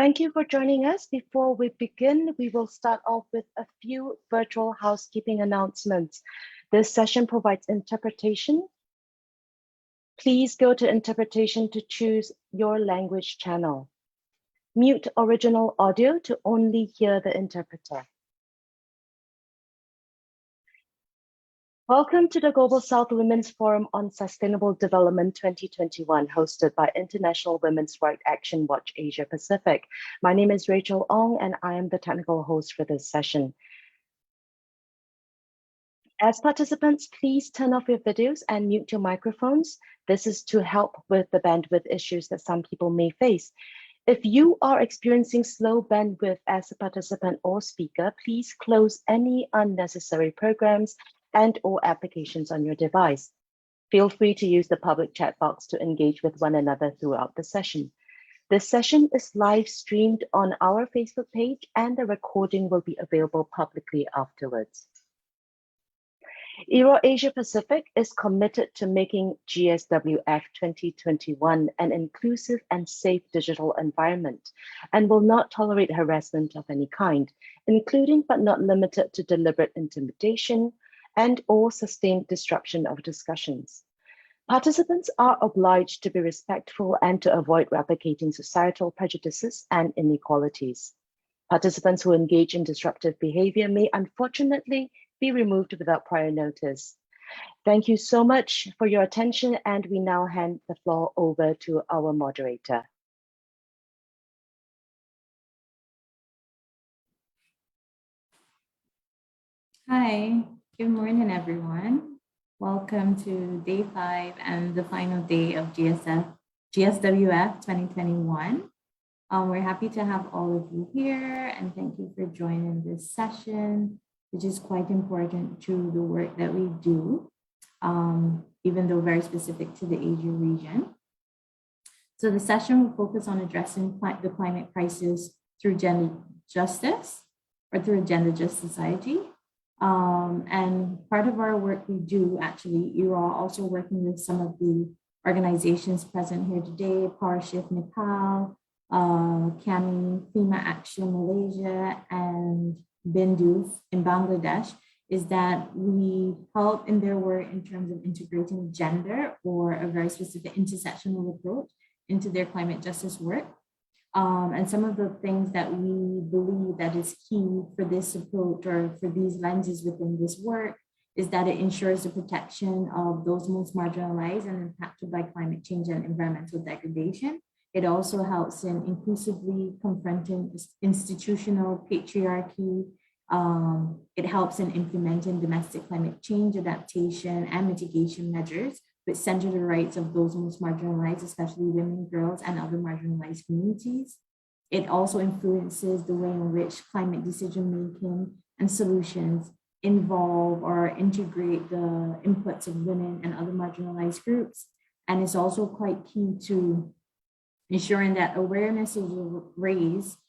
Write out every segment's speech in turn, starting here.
Thank you for joining us. Before we begin, we will start off with a few virtual housekeeping announcements. This session provides interpretation. Please go to interpretation to choose your language channel. Mute original audio to only hear the interpreter. Welcome to the Global South Women's Forum on Sustainable Development 2021, hosted by International Women's Rights Action Watch Asia Pacific. My name is Rachel Ong, and I am the technical host for this session. As participants, please turn off your videos and mute your microphones. This is to help with the bandwidth issues that some people may face. If you are experiencing slow bandwidth as a participant or speaker, please close any unnecessary programs and/or applications on your device. Feel free to use the public chat box to engage with one another throughout the session. This session is live streamed on our Facebook page, and the recording will be available publicly afterwards. ERO Asia Pacific is committed to making GSWF 2021 an inclusive and safe digital environment and will not tolerate harassment of any kind, including but not limited to deliberate intimidation and/or sustained disruption of discussions. Participants are obliged to be respectful and to avoid replicating societal prejudices and inequalities. Participants who engage in disruptive behavior may unfortunately be removed without prior notice. Thank you so much for your attention, and we now hand the floor over to our moderator. Hi, good morning, everyone. Welcome to day 5 and the final day of GSWF 2021. We're happy to have all of you here, and thank you for joining this session, which is quite important to the work that we do, even though very specific to the Asia region. So the session will focus on addressing the climate crisis through gender justice, or through a gender-just society. And part of our work we do, actually, you are also working with some of the organizations present here today, PowerShift Nepal, KAMY, Klima Action Malaysia, and BINDU in Bangladesh, is that we help in their work in terms of integrating gender or a very specific intersectional approach into their climate justice work. And some of the things that we believe that is key for this approach or for these lenses within this work is that it ensures the protection of those most marginalized and impacted by climate change and environmental degradation. It also helps in inclusively confronting institutional patriarchy. It helps in implementing domestic climate change adaptation and mitigation measures, which center the rights of those most marginalized, especially women, girls, and other marginalized communities. It also influences the way in which climate decision-making and solutions involve or integrate the inputs of women and other marginalized groups. And it's also quite key to ensuring that awareness is raised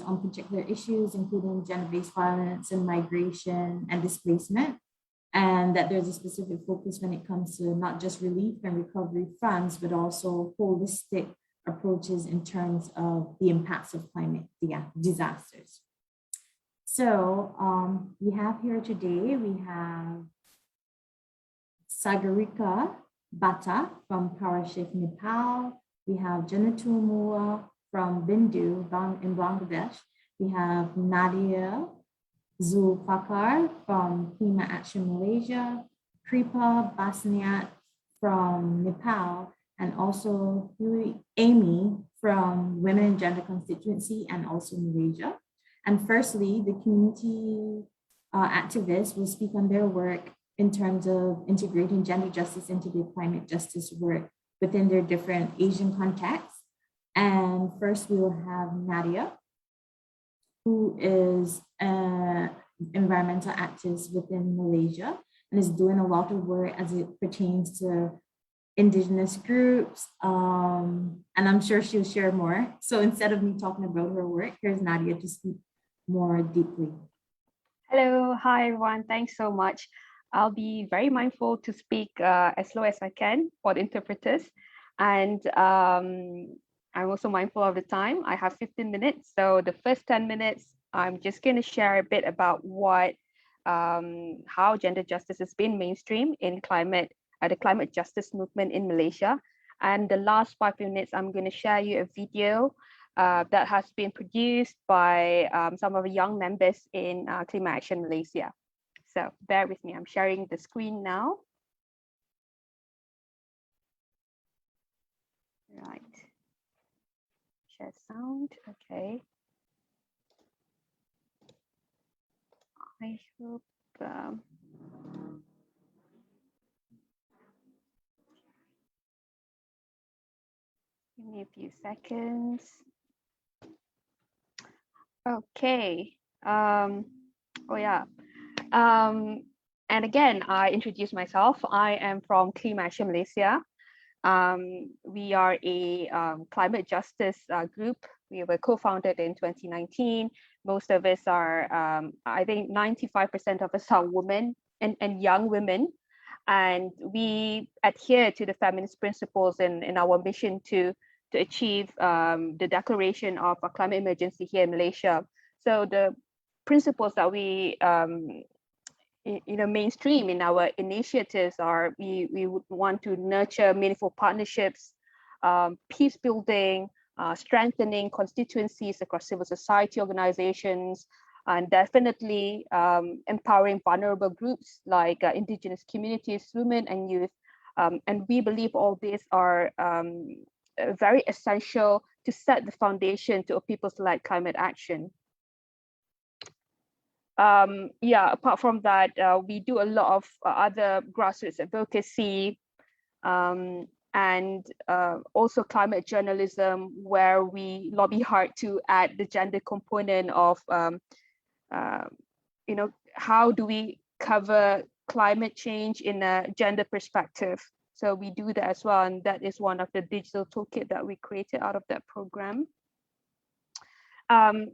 on particular issues, including gender-based violence and migration and displacement, and that there's a specific focus when it comes to not just relief and recovery funds, but also holistic approaches in terms of the impacts of climate disasters. So we have here today, we have Sagarika Bhatta from PowerShift Nepal. We have Jannatul Mouwa from BINDU in Bangladesh. We have Nadiah Dzulfaka from Klima Action Malaysia, Kripa Basnyat from Nepal, and also KAMY from Women and Gender Constituency and also Malaysia. And firstly, the community activists will speak on their work in terms of integrating gender justice into their climate justice work within their different Asian contexts. And first we will have Nadiah, who is an environmental activist within Malaysia and is doing a lot of work as it pertains to indigenous groups. And I'm sure she'll share more. So instead of me talking about her work, here's Nadiah to speak more deeply. Hello, hi everyone, thanks so much. I'll be very mindful to speak as slow as I can for the interpreters. And I'm also mindful of the time. I have 15 minutes. So the first 10 minutes, I'm just going to share a bit about how gender justice has been mainstream in the climate justice movement in Malaysia. And the last 5 minutes, I'm going to share you a video that has been produced by some of the young members in Klima Action Malaysia. So bear with me, I'm sharing the screen now. Right. Share sound, okay. I hope give me a few seconds. Okay. Oh yeah. And again, I introduce myself. I am from Klima Action Malaysia. We are a climate justice group. We were co-founded in 2019. Most of us are, I think 95% of us are women and young women. And we adhere to the feminist principles in our mission to achieve the declaration of a climate emergency here in Malaysia. So the principles that we mainstream in our initiatives are we would want to nurture meaningful partnerships, peace building, strengthening constituencies across civil society organizations, and definitely empowering vulnerable groups like indigenous communities, women and youth. And we believe all these are very essential to set the foundation to a people's-led climate action. Apart from that, we do a lot of other grassroots advocacy and also climate journalism, where we lobby hard to add the gender component of, how do we cover climate change in a gender perspective. So we do that as well, and that is one of the digital toolkit that we created out of that program.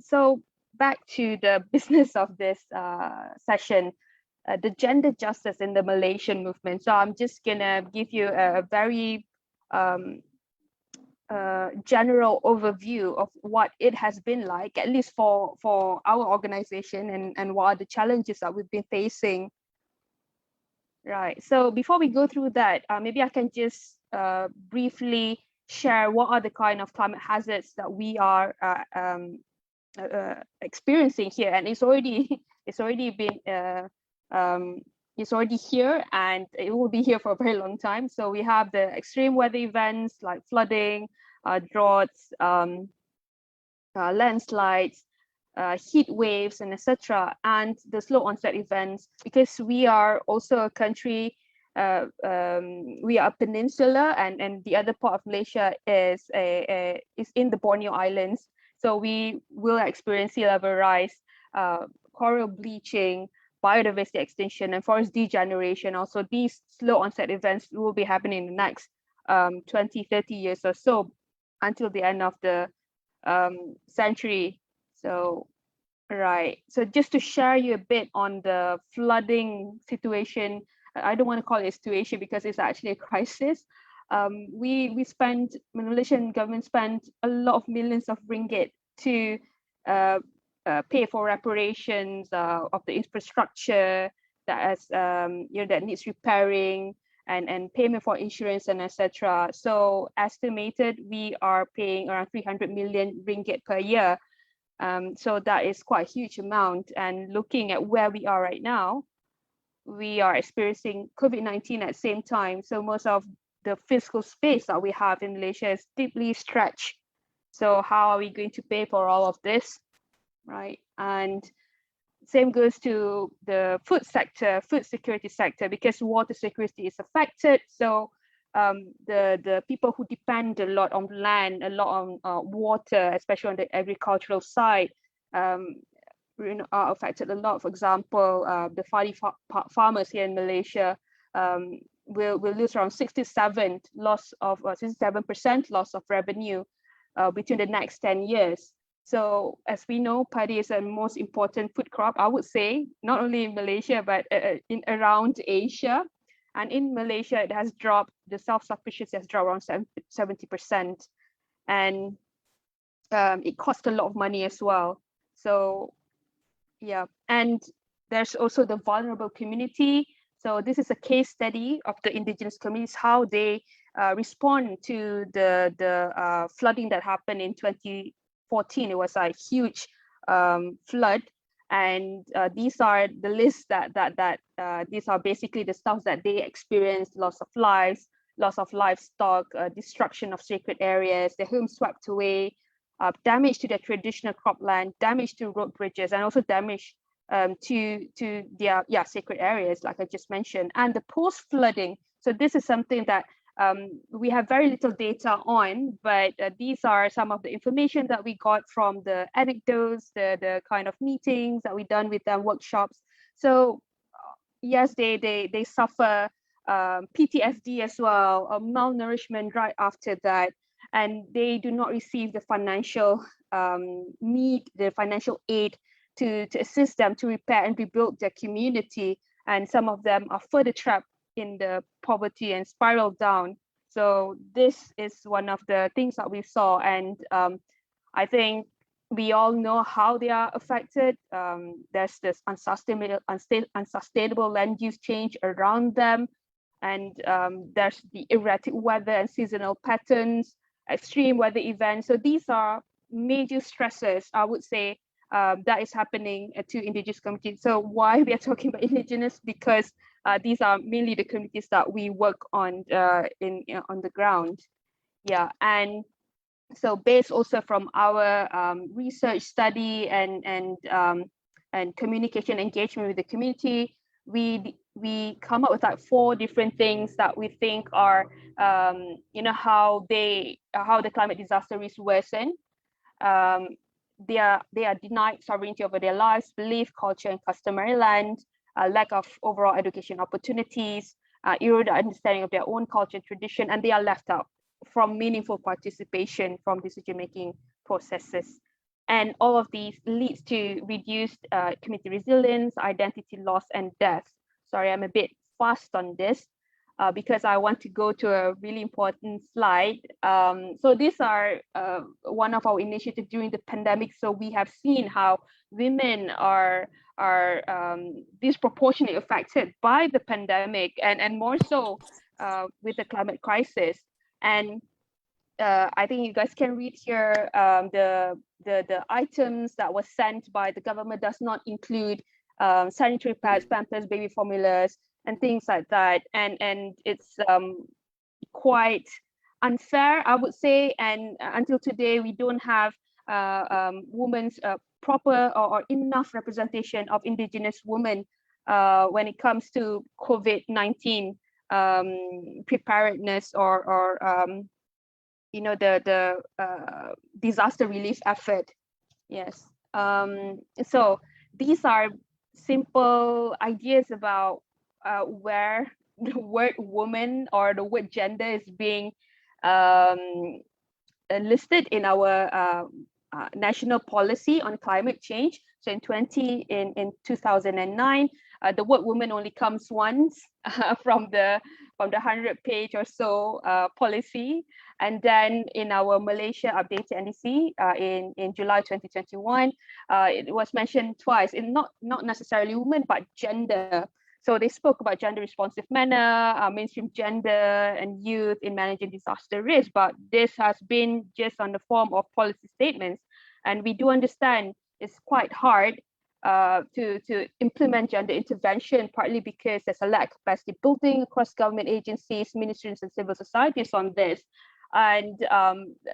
So back to the business of this session, the gender justice in the Malaysian movement. So I'm just gonna give you a very general overview of what it has been like, at least for our organization, and what are the challenges that we've been facing. Right, so before we go through that, maybe I can just briefly share what are the kind of climate hazards that we are experiencing here, and it's already been it's already here, and it will be here for a very long time. So we have the extreme weather events like flooding, droughts, landslides, heat waves, and etc., and the slow onset events. Because we are also a country, we are a peninsula, and the other part of Malaysia is in the Borneo Islands. So we will experience sea level rise, coral bleaching, biodiversity extinction, and forest degeneration. Also, these slow onset events will be happening in the next 20, 30 years or so, until the end of the century. So, right. So just to share you a bit on the flooding situation, I don't want to call it a situation because it's actually a crisis. The Malaysian government spent a lot of millions of ringgit to pay for reparations of the infrastructure that has that needs repairing, and payment for insurance and etc. So estimated, we are paying around 300 million ringgit per year. So that is quite a huge amount. And looking at where we are right now, we are experiencing COVID-19 at the same time. So most of the fiscal space that we have in Malaysia is deeply stretched. So how are we going to pay for all of this, right? And same goes to the food sector, food security sector, because water security is affected. So the people who depend a lot on land, a lot on water, especially on the agricultural side, are affected a lot. For example, the farmers here in Malaysia will lose around 67% loss of revenue between the next 10 years. So as we know, paddy is the most important food crop, I would say, not only in Malaysia, but in around Asia. And in Malaysia, it has dropped, the self-sufficiency has dropped around 70%. And it costs a lot of money as well. So yeah, and there's also the vulnerable community. So this is a case study of the indigenous communities, how they respond to the flooding that happened in 2014. It was a huge flood, and these are the lists that these are basically the stuff that they experienced: loss of lives, loss of livestock, destruction of sacred areas, their homes swept away, damage to their traditional cropland, damage to road bridges, and also damage to their sacred areas, like I just mentioned, and the post-flooding. So this is something that we have very little data on, but these are some of the information that we got from the anecdotes, the kind of meetings that we done with them, workshops. So yes, they suffer PTSD as well, malnourishment right after that, and they do not receive the financial need, the financial aid to assist them to repair and rebuild their community. And some of them are further trapped in the poverty and spiral down. So this is one of the things that we saw. And I think we all know how they are affected. There's this unsustainable land use change around them. And there's the erratic weather and seasonal patterns, extreme weather events. So these are major stresses, I would say, that is happening to indigenous communities. So why we are talking about indigenous? Because these are mainly the communities that we work on on the ground. Yeah, and so based also from our research study and communication engagement with the community, we come up with like 4 different things that we think are how the climate disaster risk worsen. They are denied sovereignty over their lives, belief, culture, and customary land, lack of overall education opportunities, eroded understanding of their own culture and tradition, and they are left out from meaningful participation from decision-making processes. And all of these leads to reduced community resilience, identity loss, and death. Sorry, I'm a bit fast on this because I want to go to a really important slide. So these are one of our initiatives during the pandemic. So we have seen how women are disproportionately affected by the pandemic, and more so with the climate crisis. And I think you guys can read here the items that was sent by the government does not include sanitary pads, pampers, baby formulas, and things like that. And it's quite unfair, I would say. And until today, we don't have women's proper or enough representation of indigenous women when it comes to COVID-19 preparedness or the disaster relief effort. Yes. So these are simple ideas about where the word woman or the word gender is being listed in our national policy on climate change. So in 2009, the word woman only comes once from the 100-page or so policy. And then in our Malaysia updated NDC in July 2021, it was mentioned twice, in not necessarily women, but gender. So they spoke about gender responsive manner, mainstream gender and youth in managing disaster risk, but this has been just on the form of policy statements. And we do understand it's quite hard to implement gender intervention, partly because there's a lack of capacity building across government agencies, ministries, and civil societies on this, and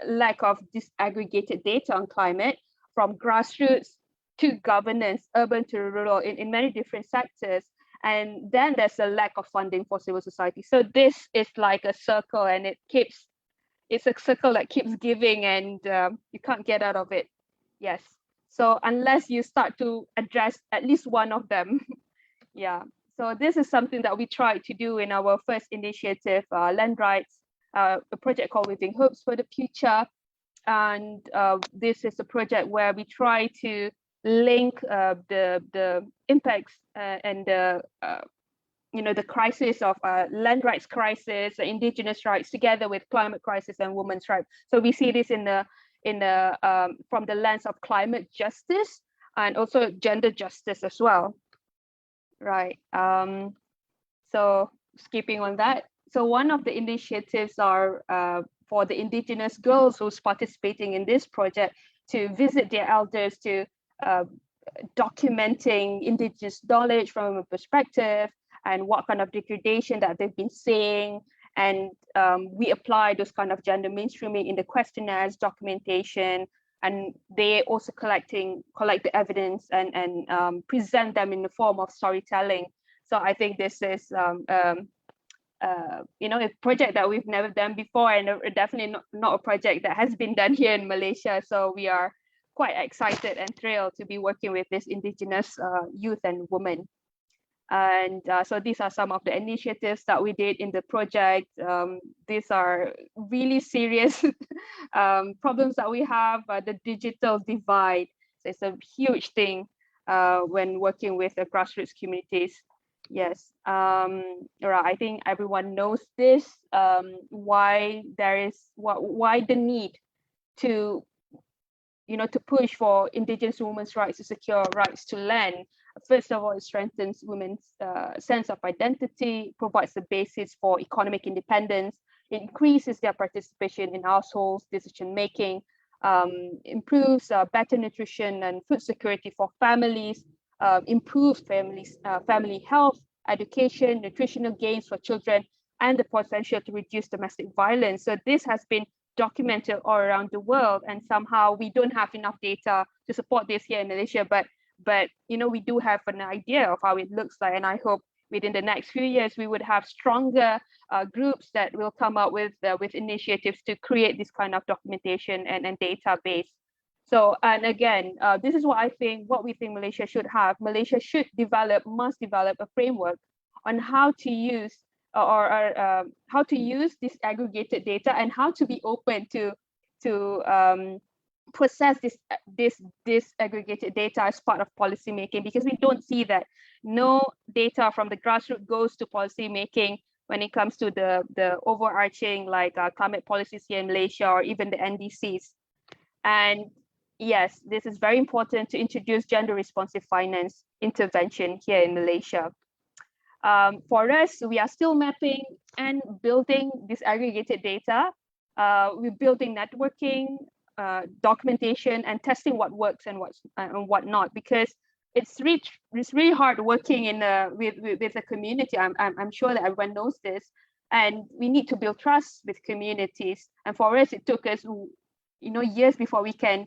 lack of disaggregated data on climate from grassroots to governance, urban to rural, in many different sectors. And then there's a lack of funding for civil society. So this is like a circle, and it's a circle that keeps giving, and you can't get out of it. Yes. So unless you start to address at least one of them. Yeah. So this is something that we tried to do in our first initiative, land rights, a project called Waving Hopes for the Future. And this is a project where we try to link the impacts and the the crisis of land rights crisis, indigenous rights, together with climate crisis and women's rights. So we see this in the from the lens of climate justice and also gender justice as well, right? So skipping on that, so one of the initiatives are for the indigenous girls who's participating in this project to visit their elders, to documenting indigenous knowledge from a perspective and what kind of degradation that they've been seeing. And we apply those kind of gender mainstreaming in the questionnaires, documentation, and they also collect the evidence and present them in the form of storytelling. So I think this is a project that we've never done before, and definitely not a project that has been done here in Malaysia. So we are quite excited and thrilled to be working with this indigenous youth and women. And so these are some of the initiatives that we did in the project. These are really serious problems that we have, the digital divide. So it's a huge thing when working with the grassroots communities. Yes, right. I think everyone knows this, why the need to to push for indigenous women's rights to secure rights to land. First of all, it strengthens women's sense of identity, provides the basis for economic independence, increases their participation in households decision making, improves better nutrition and food security for families, improves family health, education, nutritional gains for children, and the potential to reduce domestic violence. So this has been documented all around the world, and somehow we don't have enough data to support this here in Malaysia, but we do have an idea of how it looks like, and I hope within the next few years we would have stronger groups that will come up with initiatives to create this kind of documentation and database. So, and again, this is what we think Malaysia should have. Malaysia must develop a framework on how to use how to use this aggregated data, and how to be open to process this aggregated data as part of policy making, because we don't see that no data from the grassroots goes to policy making when it comes to the overarching climate policies here in Malaysia, or even the NDCs. And yes, this is very important to introduce gender responsive finance intervention here in Malaysia. For us, we are still mapping and building this aggregated data. We're building networking, documentation, and testing what works and what not, because it's really hard working in with the community. I'm sure that everyone knows this, and we need to build trust with communities. And for us, it took us years before we can.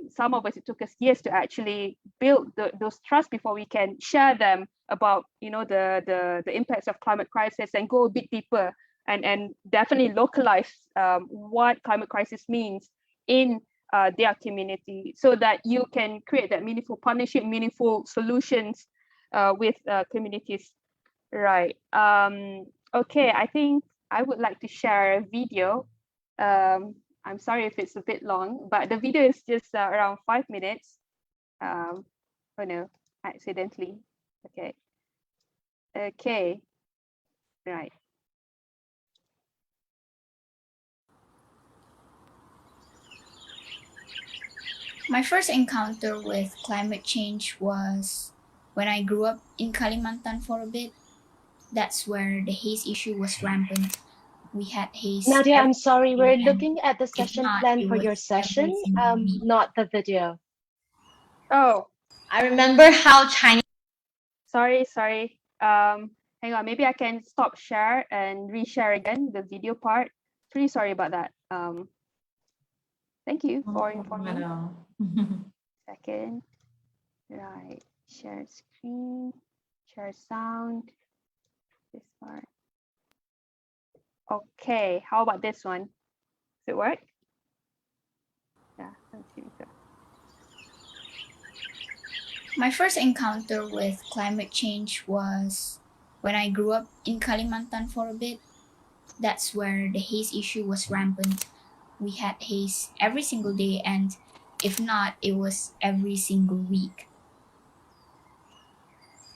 Some of us, it took us years to actually build those trust before we can share them about the impacts of climate crisis, and go a bit deeper and definitely localize what climate crisis means in their community, so that you can create that meaningful partnership, meaningful solutions with communities. Right. Okay, I think I would like to share a video. I'm sorry if it's a bit long, but the video is just around 5 minutes. Oh no, accidentally. Okay. Okay. Right. My first encounter with climate change was when I grew up in Kalimantan for a bit. That's where the haze issue was rampant. We had haze. Nadiah, I'm sorry, we're and looking at the session not, plan it for your was session, every single week. not the video. Oh, I remember how Chinese. sorry. Hang on, maybe I can stop share and reshare again the video part. Really sorry about that. Thank you for informing me. Second. Right. Share screen, share sound. This part. Okay, how about this one? Does it work? Yeah, let's see. My first encounter with climate change was when I grew up in Kalimantan for a bit. That's where the haze issue was rampant. We had haze every single day, and if not, it was every single week.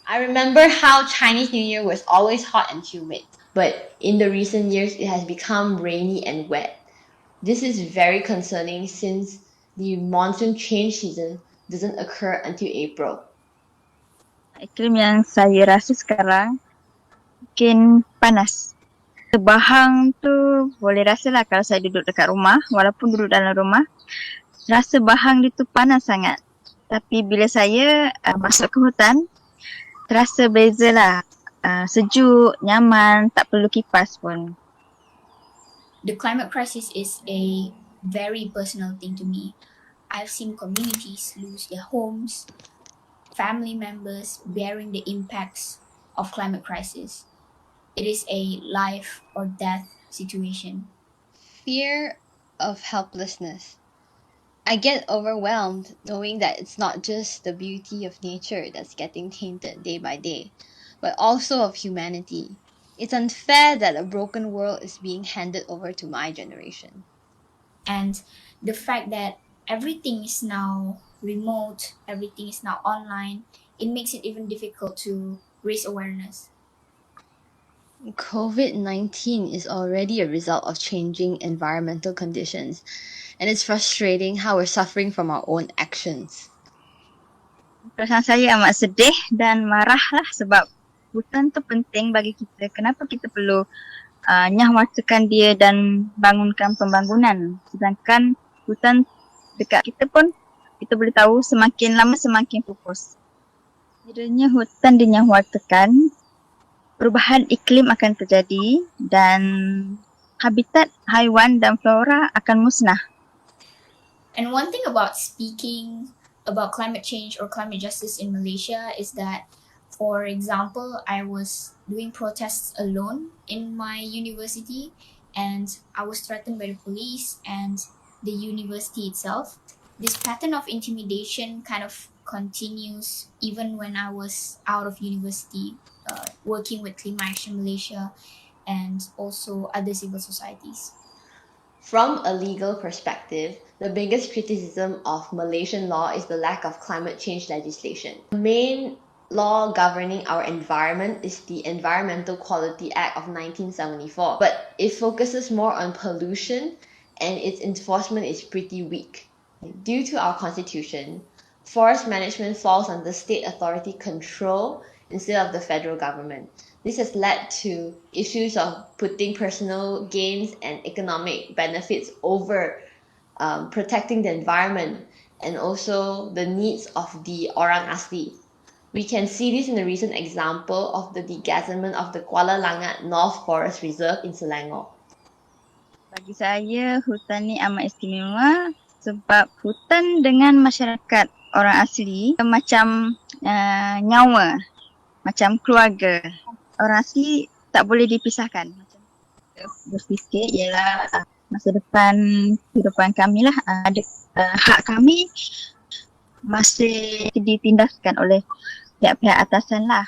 I remember how Chinese New Year was always hot and humid, but in the recent years it has become rainy and wet. This is very concerning since the monsoon change season doesn't occur until April. Iklim yang saya rasa sekarang makin panas. Bahang tu boleh rasalah kalau saya duduk dekat rumah, walaupun duduk dalam rumah, rasa bahang dia tu panas sangat. Tapi bila saya masuk ke hutan, terasa bezalah. Sejuk, nyaman, tak perlu kipas pun. The climate crisis is a very personal thing to me. I've seen communities lose their homes, family members bearing the impacts of climate crisis. It is a life or death situation. Fear of helplessness. I get overwhelmed knowing that it's not just the beauty of nature that's getting tainted day by day, but also of humanity. It's unfair that a broken world is being handed over to my generation. And the fact that everything is now remote, everything is now online, it makes it even difficult to raise awareness. COVID-19 is already a result of changing environmental conditions, and it's frustrating how we're suffering from our own actions. Perasaan saya amat sedih dan marah lah sebab hutan tu penting bagi kita. Kenapa kita perlu nyahwatakan dia dan bangunkan pembangunan? Sedangkan hutan dekat kita pun kita boleh tahu semakin lama semakin pupus. Kiranya hutan dinyahwatakan, perubahan iklim akan terjadi dan habitat haiwan dan flora akan musnah. And one thing about speaking about climate change or climate justice in Malaysia is that, for example, I was doing protests alone in my university and I was threatened by the police and the university itself. This pattern of intimidation kind of continues even when I was out of university, working with Klima Action Malaysia and also other civil societies. From a legal perspective, the biggest criticism of Malaysian law is the lack of climate change legislation. The main law governing our environment is the Environmental Quality Act of 1974, but it focuses more on pollution and its enforcement is pretty weak. Due to our constitution, forest management falls under state authority control instead of the federal government. This has led to issues of putting personal gains and economic benefits over protecting the environment and also the needs of the orang asli. We can see this in the recent example of the degassement of the Kuala Langat North Forest Reserve in Selangor. Bagi saya, hutan ni amat istimewa sebab hutan dengan masyarakat orang asli macam nyawa, macam keluarga. Orang asli tak boleh dipisahkan. Berfikir ialah masa depan kehidupan kami lah, ada hak kami masih ditindaskan oleh pihak-pihak atasan lah.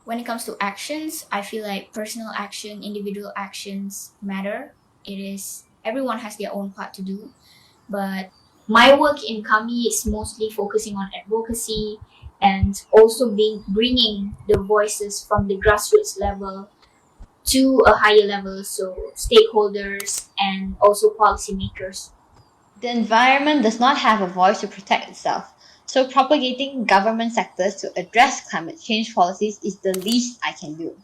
When it comes to actions, I feel like personal action, individual actions matter. It is, everyone has their own part to do, but my work in KAMY is mostly focusing on advocacy and also bringing the voices from the grassroots level to a higher level, so stakeholders and also policymakers. The environment does not have a voice to protect itself, so propagating government sectors to address climate change policies is the least I can do.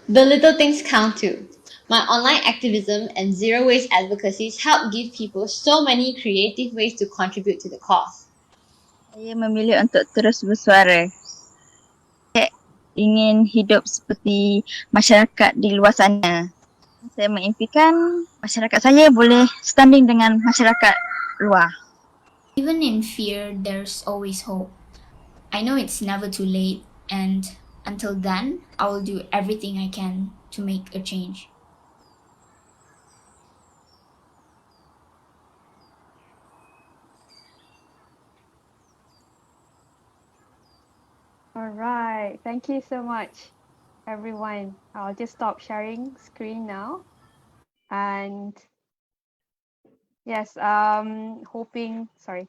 The little things count too. My online activism and zero waste advocacies help give people so many creative ways to contribute to the cause. Saya memilih untuk terus bersuara. Saya ingin hidup seperti masyarakat di luar sana. Saya mengimpikan masyarakat saya boleh standing dengan masyarakat luar. Even in fear, there's always hope. I know it's never too late, and until then, I will do everything I can to make a change. All right. Thank you so much, everyone. I'll just stop sharing screen now. And Yes, sorry.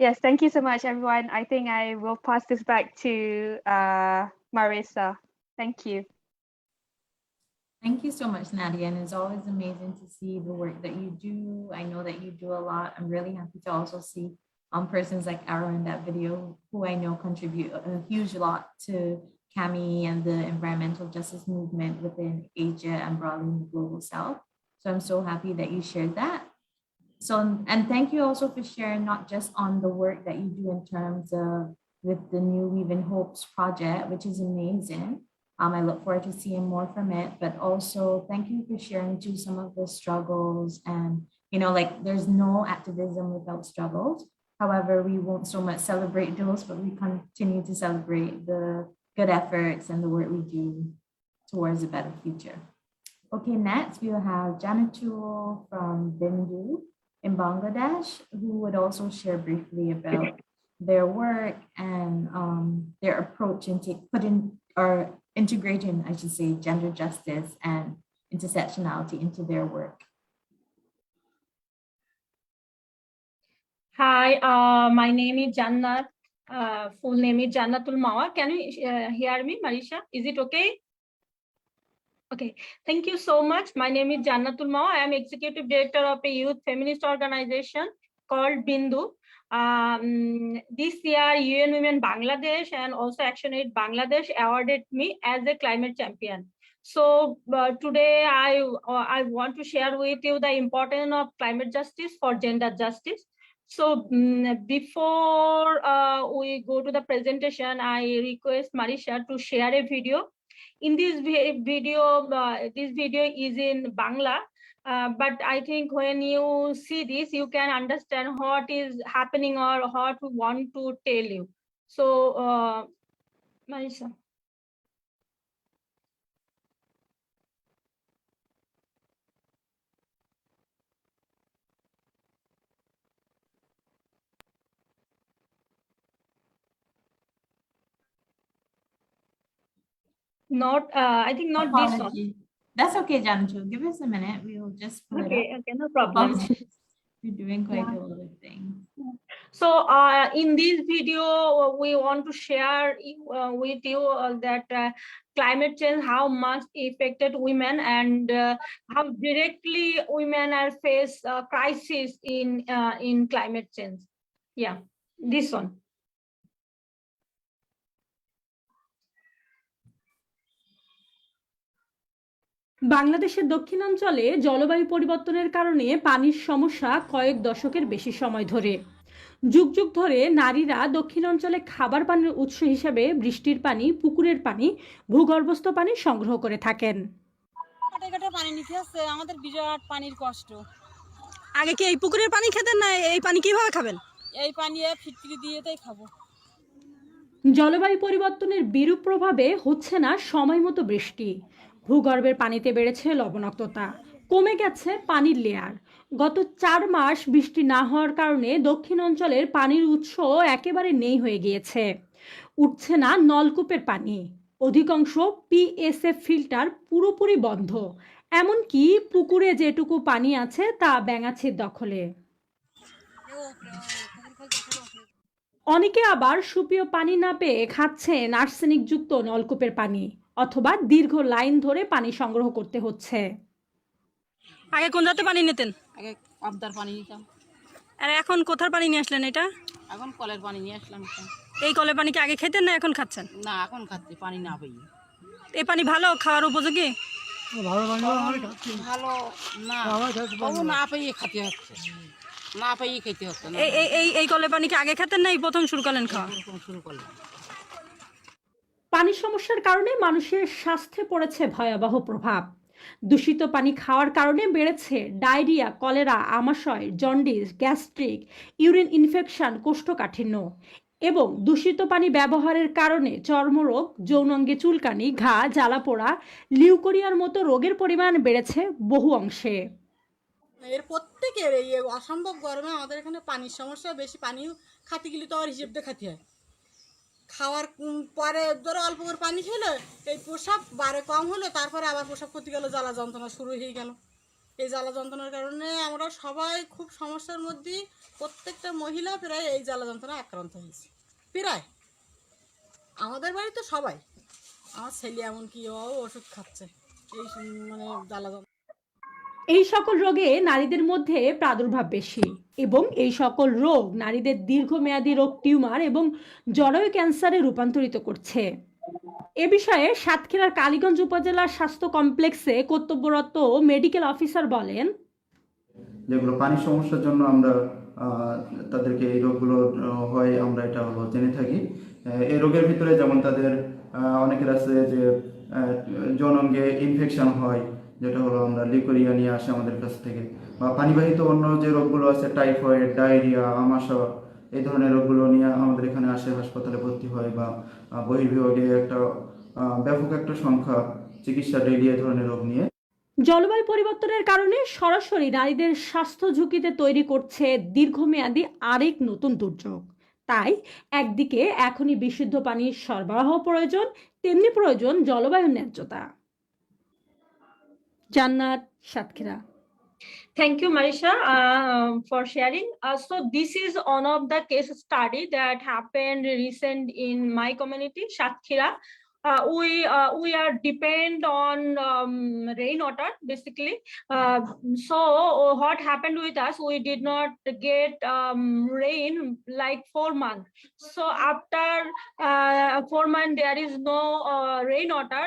Yes, thank you so much, everyone. I think I will pass this back to Marissa. Thank you. Thank you so much, Nadia. And it's always amazing to see the work that you do. I know that you do a lot. I'm really happy to also see persons like Arrow in that video, who I know contribute a huge lot to KAMY and the environmental justice movement within Asia and broadly in the global South. So I'm so happy that you shared that. So, and thank you also for sharing not just on the work that you do in terms of with the new Weaving Hopes project, which is amazing. I look forward to seeing more from it, but also thank you for sharing too some of the struggles and, like there's no activism without struggles. However, we won't so much celebrate those, but we continue to celebrate the good efforts and the work we do towards a better future. Okay, next we will have Jannatul from BINDU in Bangladesh, who would also share briefly about their work and their approach in integrating, I should say, gender justice and intersectionality into their work. Hi, my name is Jannat. Full name is Jannatul Mouwa. Can you hear me, Marisha? Is it okay? Okay, thank you so much. My name is Jannatul Mouwa. I am Executive Director of a youth feminist organization called BINDU. This year, UN Women Bangladesh and also ActionAid Bangladesh awarded me as a climate champion. So today I want to share with you the importance of climate justice for gender justice. So before we go to the presentation, I request Marisha to share a video. In this video, this video is in Bangla, but I think when you see this, you can understand what is happening or what we want to tell you. So, Marisha. I think not this one. That's okay, Jannatul. Give us a minute. We will just pull it up. Okay, no problem. You're doing quite a lot of things. So in this video, we want to share with you that climate change, how much affected women and how directly women are face crisis in climate change. Yeah, this one. বাংলাদেশের দক্ষিণাঞ্চলে জলবায়ু পরিবর্তনের কারণে পানির সমস্যা কয়েক দশকের বেশি সময় ধরে যুগ যুগ ধরে নারীরা দক্ষিণাঞ্চলে খাবার পানির উৎস হিসেবে বৃষ্টির পানি, পুকুরের পানি, ভূগর্ভস্থ পানি সংগ্রহ করে থাকেন। কাটে পানি নিতে আসছে, আমাদের বিরাট পানির কষ্ট। আগে কি এই পুকুরের পানি খেতেন না এই পানি কিভাবে খাবেন? এই পানি ফিটকিরি দিয়েই খাবো। জলবায়ু পরিবর্তনের বিরূপ প্রভাবে হচ্ছে না সময়মতো বৃষ্টি, ভূগর্ভের পানিতে বেড়েছে লবণাক্ততা, কমে গেছে পানির লেয়ার। গত 4 মাস বৃষ্টি না হওয়ার কারণে দক্ষিণ অঞ্চলের পানির উৎস একেবারে নেই হয়ে গিয়েছে। উঠছে না নলকূপের পানি, অধিকাংশ পিএসএফ ফিল্টার পুরোপুরি বন্ধ, এমনকি পুকুরে যেটুকু পানি আছে তা ব্যাঙাছির দখলে। অনেকে আবার সুপেয় পানি না পেয়ে খাচ্ছেন আর্সেনিকযুক্ত নলকূপের পানি, অথবা দীর্ঘ লাইন ধরে পানি সংগ্রহ করতে হচ্ছে। আগে কোন জাতের পানি নিতেন? আগে পাবদার পানি নিতাম। আর এখন কোথার পানি নিয়ে আসলেন এটা? এখন কলের পানি নিয়ে আসলাম। এই কলের পানি কি আগে খেতেন না এখন খাচ্ছেন? না, এখন খাচ্ছি, পানি না পেয়ে। এই পানি ভালো খাওয়ার উপযোগী? ভালো পানি ভালো না, তবু না পেয়ে খেতে হচ্ছে। না পেয়ে খেতে হচ্ছে। এই কলের পানি কি আগে খেতেন না এই প্রথম শুরু করলেন খাওয়া? শুরু করলেন। পানির সমস্যার কারণে মানুষের স্বাস্থ্যে পড়েছে ভয়াবহ প্রভাব। দূষিত পানি খাওয়ার কারণে বেড়েছে ডায়রিয়া, কলেরা, আমাশয়, জন্ডিস, গ্যাস্ট্রিক, ইউরিন ইনফেকশন, কোষ্ঠকাঠিন্য এবং দূষিত পানি ব্যবহারের কারণে চর্মরোগ, যৌনাঙ্গে চুলকানি, ঘা, জ্বালাপোড়া, লিউকোরিয়ার মতো রোগের পরিমাণ বেড়েছে বহু অংশে। এর প্রত্যেকের এই অসম্ভব গরমে আমাদের এখানে পানির সমস্যা বেশি। পানিও খাতে গেলে তো আর হিসেব দিয়ে খাতে হয়। খাওয়ার পরে ধরো অল্প করে পানি খেলে এই প্রসাব বারে কম হলো, তারপরে আবার প্রসাব করতে গেলে জ্বালা যন্ত্রণা শুরু হয়ে গেল। এই জ্বালা যন্ত্রণার কারণে আমরা সবাই খুব সমস্যার মধ্যে, প্রত্যেকটা মহিলা প্রায় এই জ্বালা যন্ত্রণা আক্রান্ত হয়েছে। প্রায় আমাদের বাড়িতে সবাই, আমার ছেলে এমনকি ওষুধ খাচ্ছে এই মানে জ্বালা যন্ত্রণা। এই সকল রোগে নারীদের মধ্যে প্রাদুর্ভাব বেশি এবং এই সকল রোগ নারীদের দীর্ঘমেয়াদী রোগ টিউমার এবং জরায়ু ক্যান্সারে রূপান্তরিত করছে। এ বিষয়ে সাতক্ষীরার কালীগঞ্জ উপজেলার স্বাস্থ্য কমপ্লেক্সে কর্তব্যরত মেডিকেল অফিসার বলেন, যেগুলো পানির সমস্যার জন্য আমরা তাদেরকে এই রোগগুলো হয় আমরা এটা হলো জেনে থাকি। এই রোগের ভিতরে যেমন তাদের অনেকের আছে যে যৌনাঙ্গে ইনফেকশন হয়, যেটা হলো আমরা লিকোরিয়া নিয়ে আসে আমাদের কাছ থেকে, বা পানিবাহিত অন্য যে রোগগুলো আছে টাইফয়েড, ডায়রিয়া, আমাশয়, এই ধরনের রোগগুলো নিয়ে আমাদের এখানে আসে, হাসপাতালে ভর্তি হয়, বা বহির্বিভাগে একটা ব্যাপক একটা সংখ্যা চিকিৎসা ডেইলি এই ধরনের রোগ নিয়ে। জলবায়ু পরিবর্তনের কারণে সরাসরি নারীদের স্বাস্থ্য ঝুঁকিতে তৈরি করছে দীর্ঘমেয়াদী আরেক নতুন দুর্যোগ। তাই একদিকে এখনই বিশুদ্ধ পানির সরবরাহ প্রয়োজন, তেমনি প্রয়োজন জলবায়ু ন্যায্যতা। জান্নাত, Satkhira. Thank you, Marisha, for sharing. So this is one of the case study that happened recent in my community, Satkira. We are depend on rainwater basically. So what happened with us? We did not get rain like 4 months. So after 4 months there is no rainwater.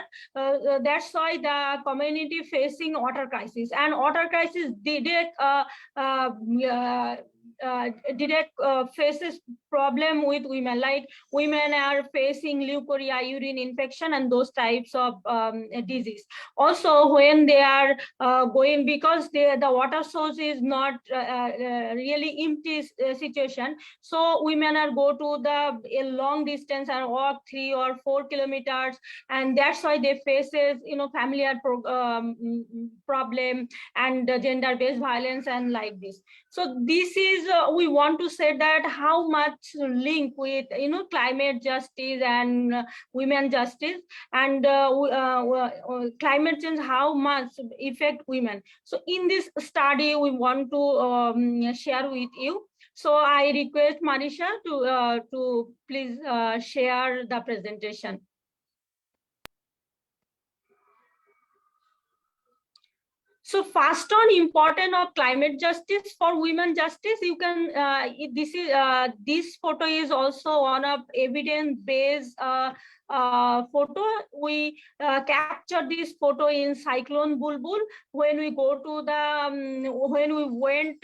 That's why the community facing water crisis, and water crisis direct faces problem with women, like women are facing leukorrhea, urine infection, and those types of disease. Also, when they are going, because the water source is not really empty situation, so women are go to a long distance and walk 3 or 4 kilometers, and that's why they faces familiar problem and gender-based violence and like this. So this is we want to say that how much link with climate justice and women justice, and climate change, how much affect women. So in this study we want to share with you. So I request Marisha to please share the presentation. So first on important of climate justice for women justice, you can this photo is also one of evidence-based photo. We captured this photo in Cyclone Bulbul when we go to the when we went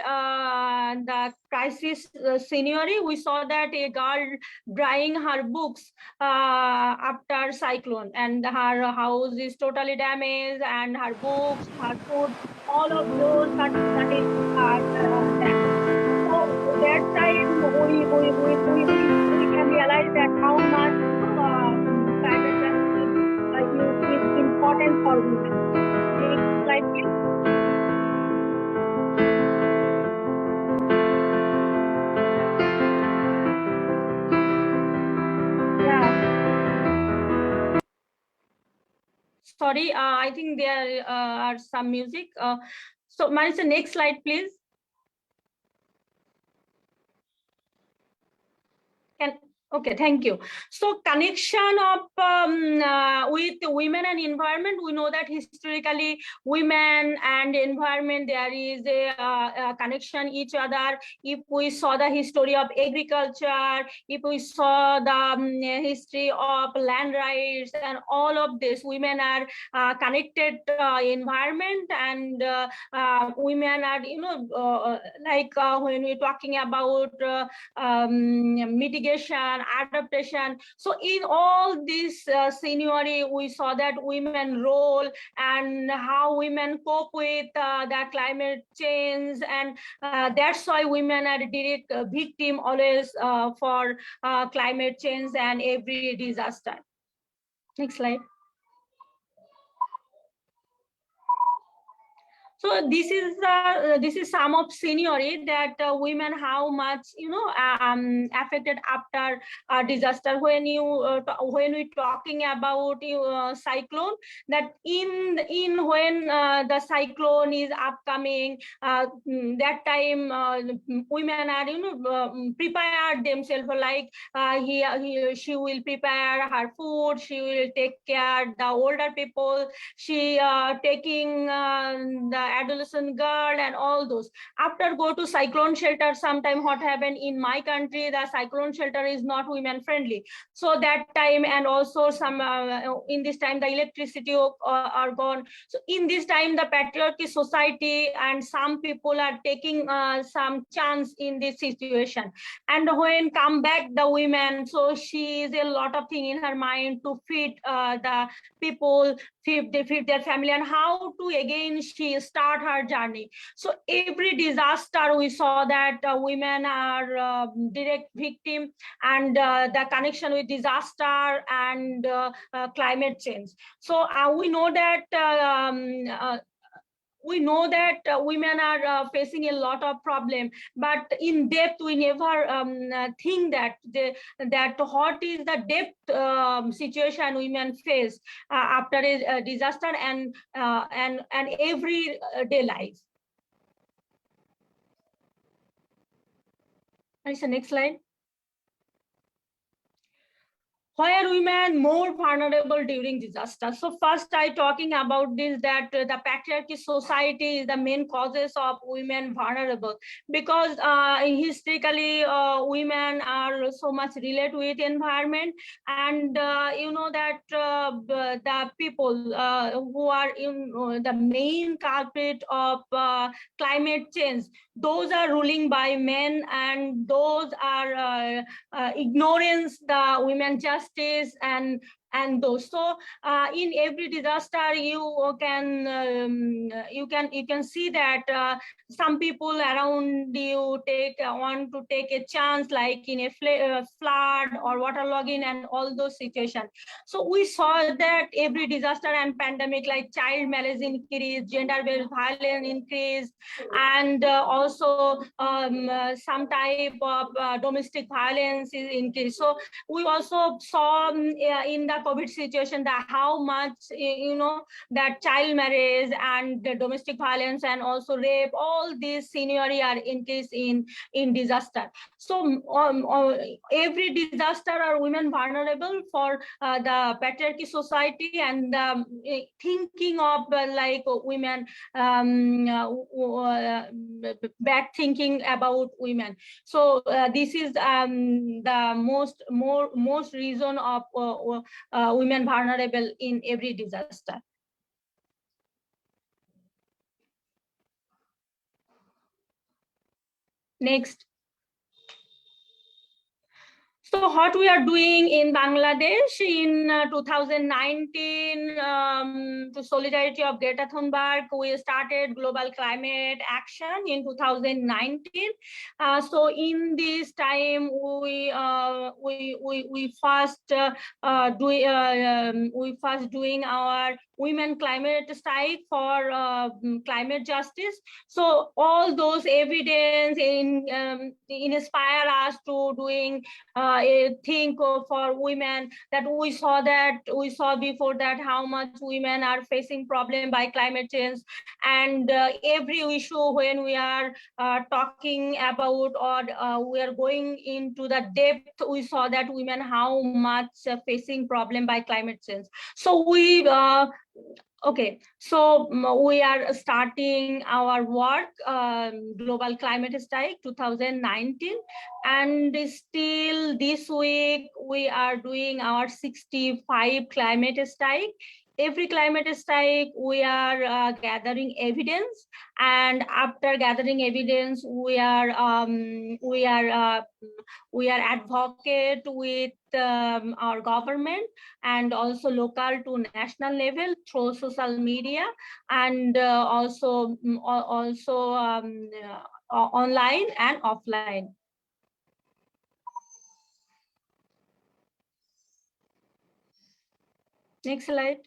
the crisis scenario. We saw that a girl drying her books after cyclone, and her house is totally damaged, and her books, her food, all of those are damaged. So that time we can realize that how much climate justice is important for women. Next slide, please. Yeah. Sorry, I think there are some music. So Marissa, next slide, please. Okay, thank you. So connection of with women and environment, we know that historically women and environment, there is a connection each other. If we saw the history of agriculture, if we saw the history of land rights and all of this, women are connected environment, and women are like when we're talking about mitigation, adaptation. So in all this scenario, we saw that women role and how women cope with the climate change, and that's why women are direct victim always for climate change and every disaster. Next slide. So this is some of scenery that women how much affected after disaster. When we talking about cyclone, that when the cyclone is upcoming, that time women are prepare themselves, like she will prepare her food, she will take care the older people, she taking the adolescent girl and all those. After go to cyclone shelter, sometime what happened in my country, the cyclone shelter is not women friendly. So that time, and also some in this time the electricity are gone. So in this time the patriarchy society and some people are taking some chance in this situation. And when come back the women, so she is a lot of thing in her mind to feed the people, feed their family, and how to again she start her journey. So every disaster we saw that women are direct victim, and the connection with disaster and climate change. So we know that women are facing a lot of problem, but in depth we never think that what is the depth situation women face after a disaster and everyday life. Next slide. Why are women more vulnerable during disaster? So first I talking about this, that the patriarchy society is the main causes of women vulnerable, because historically women are so much related with environment, and that the people who are in the main culprit of climate change, those are ruling by men, and those are ignorance the women justice and those. So in every disaster you can see that some people around you want to take a chance, like in a flood or waterlogging and all those situations. So we saw that every disaster and pandemic, like child marriage increase, gender-based violence increase, and also some type of domestic violence is increased. So we also saw in the COVID situation that how much that child marriage and the domestic violence and also rape, all these scenario are increased in disaster. So every disaster are women vulnerable for the patriarchy society and thinking of like women bad thinking about women. So this is the most reason of women vulnerable in every disaster. Next. So what we are doing in Bangladesh in 2019 to solidarity of Greta Thunberg, we started global climate action in 2019. So in this time we first doing our women climate strike for climate justice. So all those evidence inspire us to doing a thing for women, that we saw before that how much women are facing problem by climate change, and every issue when we are talking about or we are going into the depth, we saw that women how much facing problem by climate change. So we okay, so we are starting our work, Global Climate Strike 2019, and still this week we are doing our 65 climate strike. Every climate strike we are gathering evidence, and after gathering evidence we are advocate with our government and also local to national level through social media, and also online and offline. Next slide.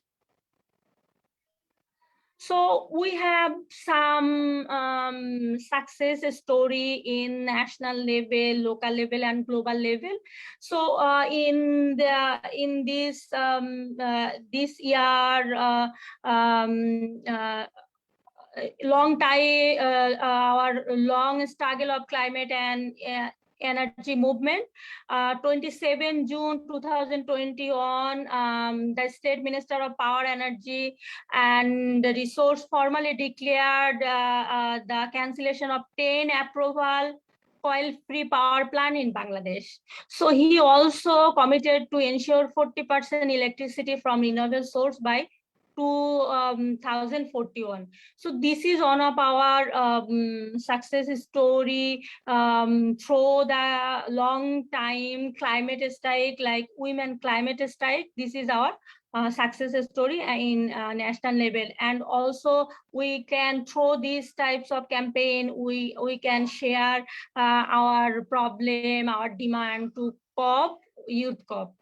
So we have some success story in national level, local level, and global level. So in this this year, long time, our long struggle of climate and energy movement. 27 June 2021, the State Minister of Power, Energy and Resource formally declared the cancellation of 10 approval oil-free power plant in Bangladesh. So he also committed to ensure 40% electricity from renewable source by 2041. So this is one of our success story through the long time climate strike, like women climate strike. This is our success story in national level. And also we can through these types of campaign, we can share our problem, our demand to youth COP.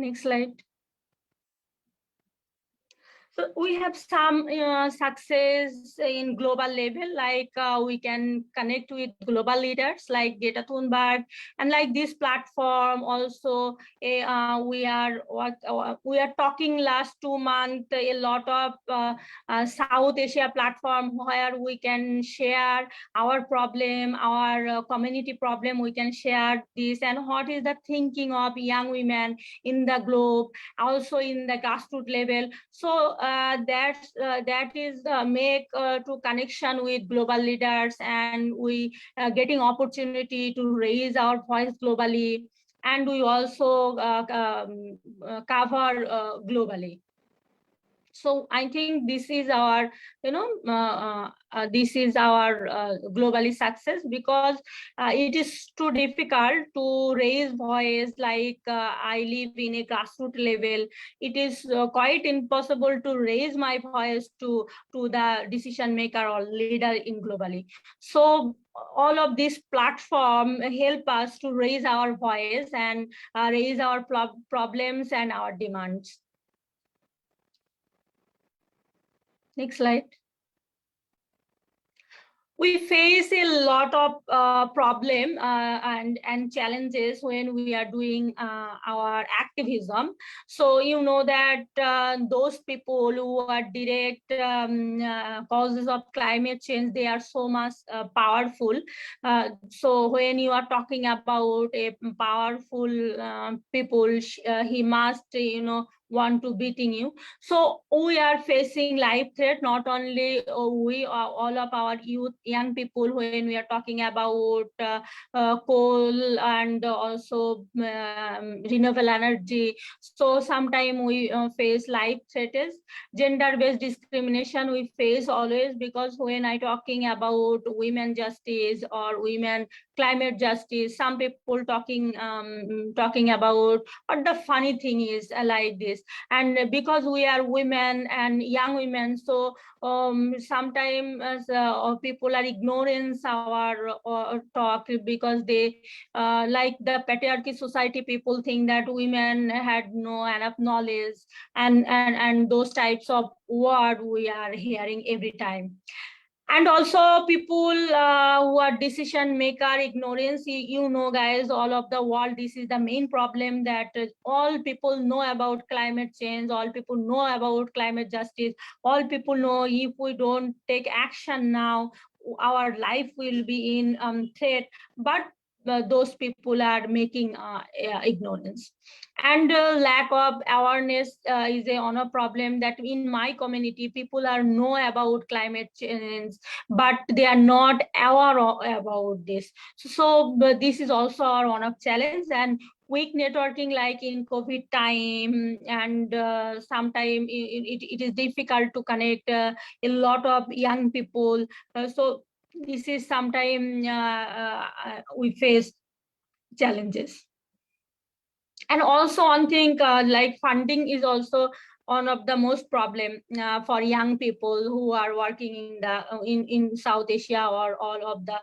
Next slide. So we have some success in global level, like we can connect with global leaders like Greta Thunberg, and like this platform also we are talking last 2 months a lot of South Asia platform where we can share our problem, our community problem. We can share this and what is the thinking of young women in the globe, also in the grassroots level. So that is make to connection with global leaders, and we getting opportunity to raise our voice globally, and we also cover globally. So I think this is our, this is our globally success, because it is too difficult to raise voice. Like I live in a grassroots level, it is quite impossible to raise my voice to the decision maker or leader in globally. So all of this platform help us to raise our voice and raise our problems and our demands. Next slide. We face a lot of problem and challenges when we are doing our activism. So you know that those people who are direct causes of climate change, they are so much powerful. So when you are talking about a powerful people, he must, want to beating you. So we are facing life threat, not only we are, all of our youth, young people, when we are talking about coal and also renewable energy. So sometimes we face life threats. Gender-based discrimination we face always, because when I talking about women justice or women climate justice, some people talking about, but the funny thing is like this. And because we are women and young women, so sometimes people are ignoring our talk, because they like the patriarchy society, people think that women had no enough knowledge, and those types of words we are hearing every time. And also people who are decision maker ignorance. Guys, all of the world, this is the main problem, that all people know about climate change, all people know about climate justice, all people know if we don't take action now, our life will be in threat. But those people are making ignorance. And lack of awareness is a problem, that in my community people are know about climate change, but they are not aware about this. So this is also one of challenge. And weak networking, like in COVID time, and sometimes it is difficult to connect a lot of young people. So this is sometimes we face challenges. And also one thing, like funding is also one of the most problem for young people who are working in the in South Asia or all of the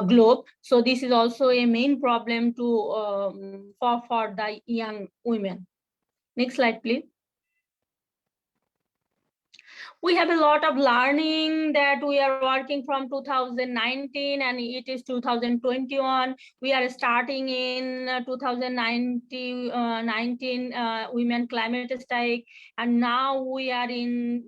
globe. So this is also a main problem to for the young women. Next slide, please. we have a lot of learning that we are working from 2019 and it is 2021. We are starting in 2019 women climate strike, and now we are in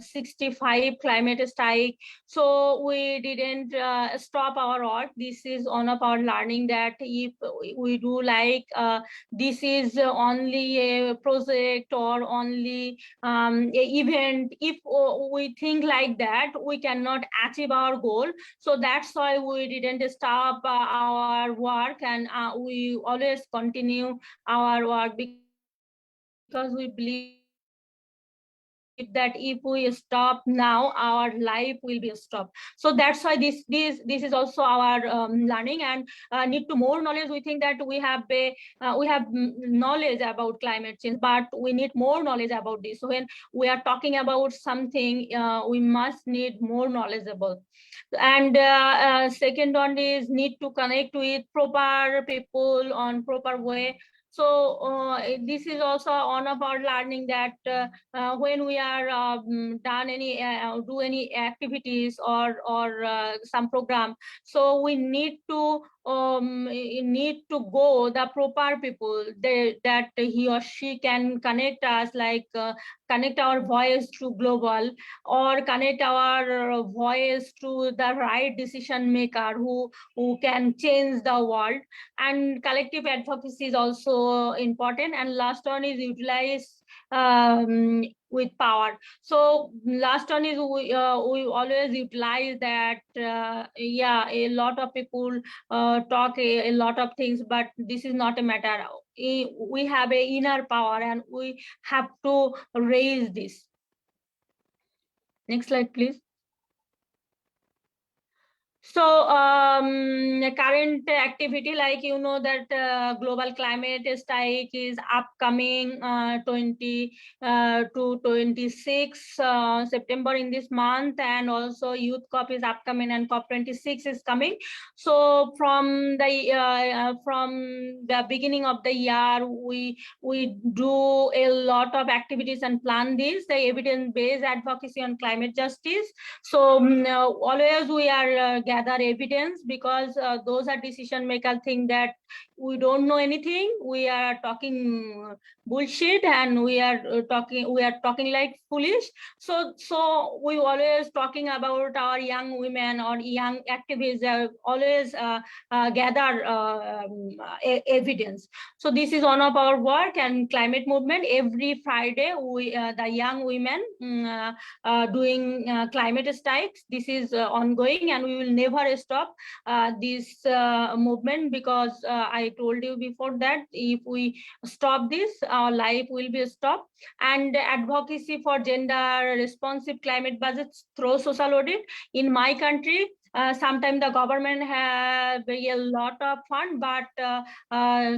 65 climate strike. So we didn't stop our work. This is one of our learning that if we do like this is only a project or only event, if we think like that, we cannot achieve our goal. So that's why we didn't stop our work, and we always continue our work because we believe that if we stop now, our life will be stopped. So that's why this is also our learning, and need to more knowledge. We think that we have knowledge about climate change, but we need more knowledge about this. So when we are talking about something, we must need more knowledgeable. And second one is need to connect with proper people on proper way. So this is also one of our learning that when we are done any do any activities or some program, so we need to go the proper people that he or she can connect us, like connect our voice to global, or connect our voice to the right decision maker who can change the world. And collective advocacy is also important. And last one is utilize with power. So last one is we always utilize that yeah, a lot of people talk a lot of things, but this is not a matter. We have a inner power and we have to raise this. Next slide, please. So current activity, like you know that global climate strike is upcoming 20 to 26 September in this month, and also Youth COP is upcoming and COP26 is coming. So from the beginning of the year, we do a lot of activities and plan this, the evidence-based advocacy on climate justice. So always we are gather evidence, because those are decision makers think that we don't know anything, we are talking bullshit, and we are talking like foolish. So we always talking about our young women or young activists, always gather evidence. So this is one of our work. And climate movement, every Friday we the young women doing climate strikes. This is ongoing, and we will never stop this movement, because I told you before that if we stop this, our life will be stopped. And advocacy for gender responsive climate budgets through social audit. In my country, sometimes the government have a lot of fund, but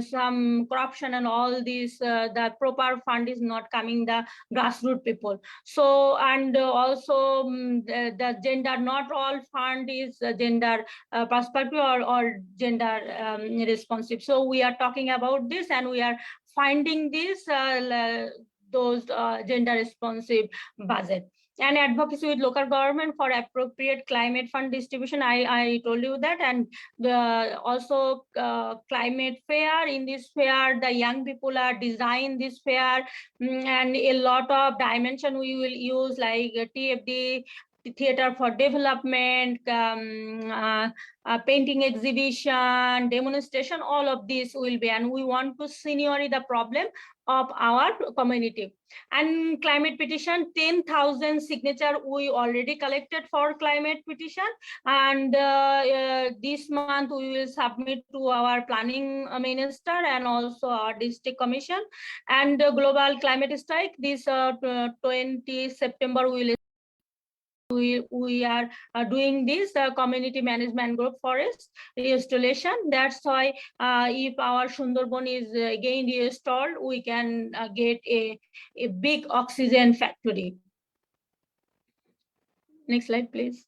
some corruption and all this, the proper fund is not coming the grassroots people. So, and also the gender, not all fund is gender perspective or gender responsive. So we are talking about this, and we are finding this those gender responsive budget. And advocacy with local government for appropriate climate fund distribution. I told you that. And also climate fair. In this fair, the young people are design this fair, and a lot of dimension we will use, like TFD, theater for development, painting exhibition, demonstration, all of this will be. And we want to senior the problem of our community. And climate petition, 10,000 signature we already collected for climate petition. And this month we will submit to our planning minister and also our district commission. And global climate strike, this 20 September we are doing this community management group forest restoration. That's why if our Sundarban is again restored, we can get a big oxygen factory. Next slide, please.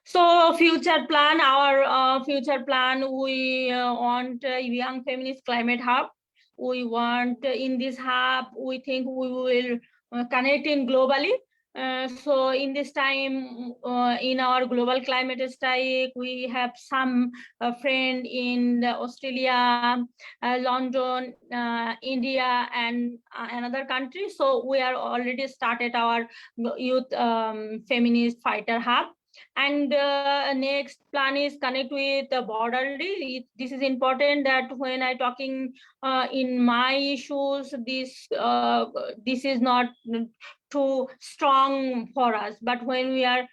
So future plan, our future plan, we want a young feminist climate hub. We want in this hub, we think we will connecting globally. So in this time, in our global climate strike, we have some friend in Australia, London, India, and another country. So we are already started our youth feminist fighter hub. And next plan is connect with the border. This is important that when I talking in my issues, this is not too strong for us, but when we are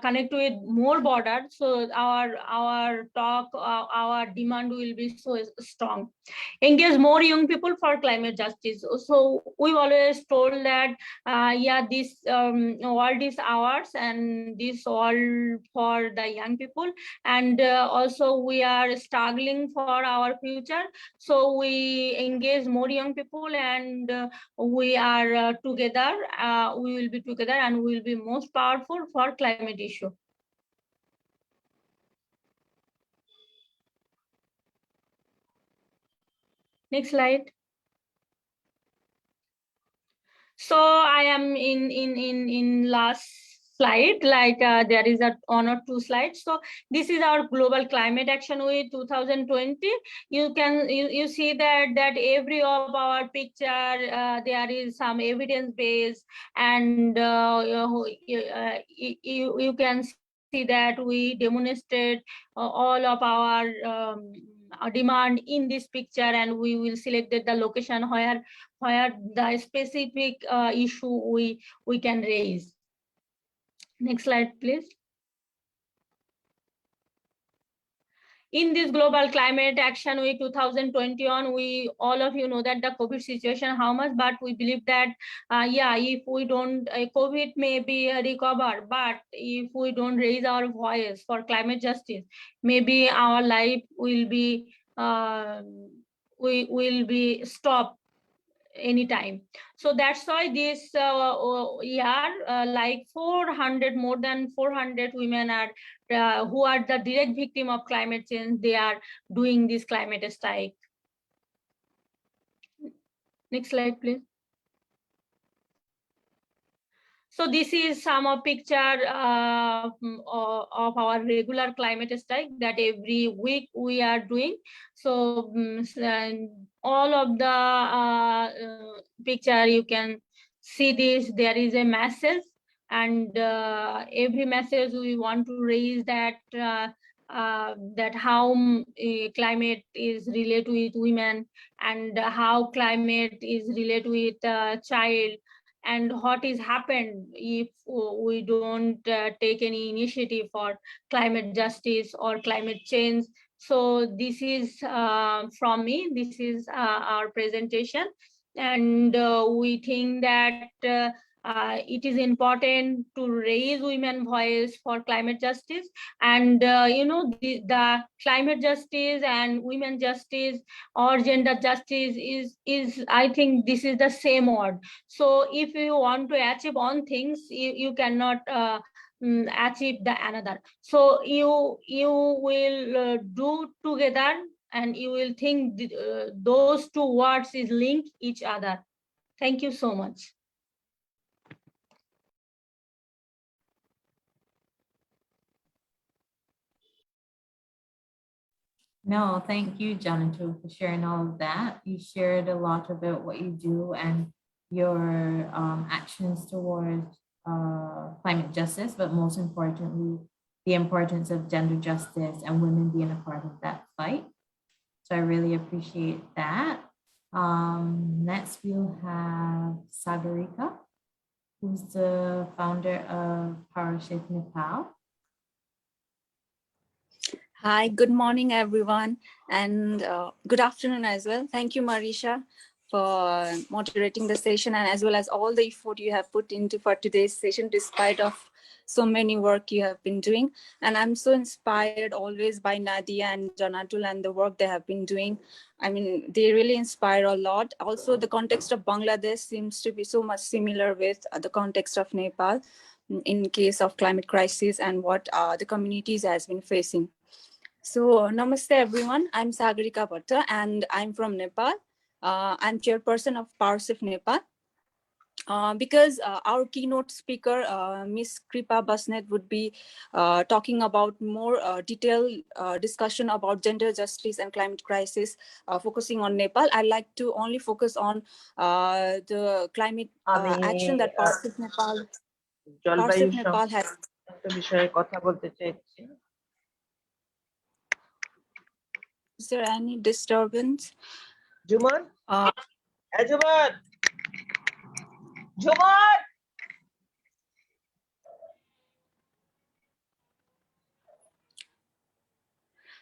connect with more borders, so our talk, our demand will be so strong. Engage more young people for climate justice. So we always told that yeah, this world is ours, and this all for the young people, and also we are struggling for our future. So we engage more young people, and we are together. We will be together, and we will be most powerful for climate issue. Next slide. So I am in last slide, like there is one or two slides. So this is our global climate action week 2020. You see that every of our picture there is some evidence base, and you can see that we demonstrate all of our demand in this picture, and we will select the location where the specific issue we can raise. Next slide, please. In this global climate action week 2021, we all of you know that the COVID situation how much, but we believe that yeah, if we don't, COVID may be recovered, but if we don't raise our voice for climate justice, maybe our life will be we will be stopped anytime. So that's why this year like 400, more than 400 women are who are the direct victim of climate change, they are doing this climate strike. Next slide, please. So this is some of picture of our regular climate strike that every week we are doing. So all of the picture you can see this, there is a message, and every message we want to raise that that how climate is related with women, and how climate is related with child, and what is happened if we don't take any initiative for climate justice or climate change. So this is from me, this is our presentation, and we think that it is important to raise women's voice for climate justice, and you know, the climate justice and women justice or gender justice is I think this is the same word. So if you want to achieve one things, you cannot achieve the another. So you will do together, and you will think those two words is link each other. Thank you so much. No, thank you, Jannatul, for sharing all of that. You shared a lot about what you do and your actions towards climate justice, but most importantly, the importance of gender justice and women being a part of that fight. So I really appreciate that. Next, we'll have Sagarika, who's the founder of PowerShift Nepal. Hi, good morning, everyone, and good afternoon as well. Thank you, Marisha, for moderating the session, and as well as all the effort you have put into for today's session, despite of so many work you have been doing. And I'm so inspired always by Nadiah and Jannatul and the work they have been doing. I mean, they really inspire a lot. Also, the context of Bangladesh seems to be so much similar with the context of Nepal in case of climate crisis and what the communities has been facing. So, namaste everyone. I'm Sagarika Bhatta and I'm from Nepal. I'm chairperson of PowerShift Nepal. because our keynote speaker, Ms. Kripa Basnyat, would be talking about more detailed discussion about gender justice and climate crisis, focusing on Nepal. I'd like to only focus on the climate action that PowerShift Nepal has. Is there any disturbance? Juman? Juman! Juman!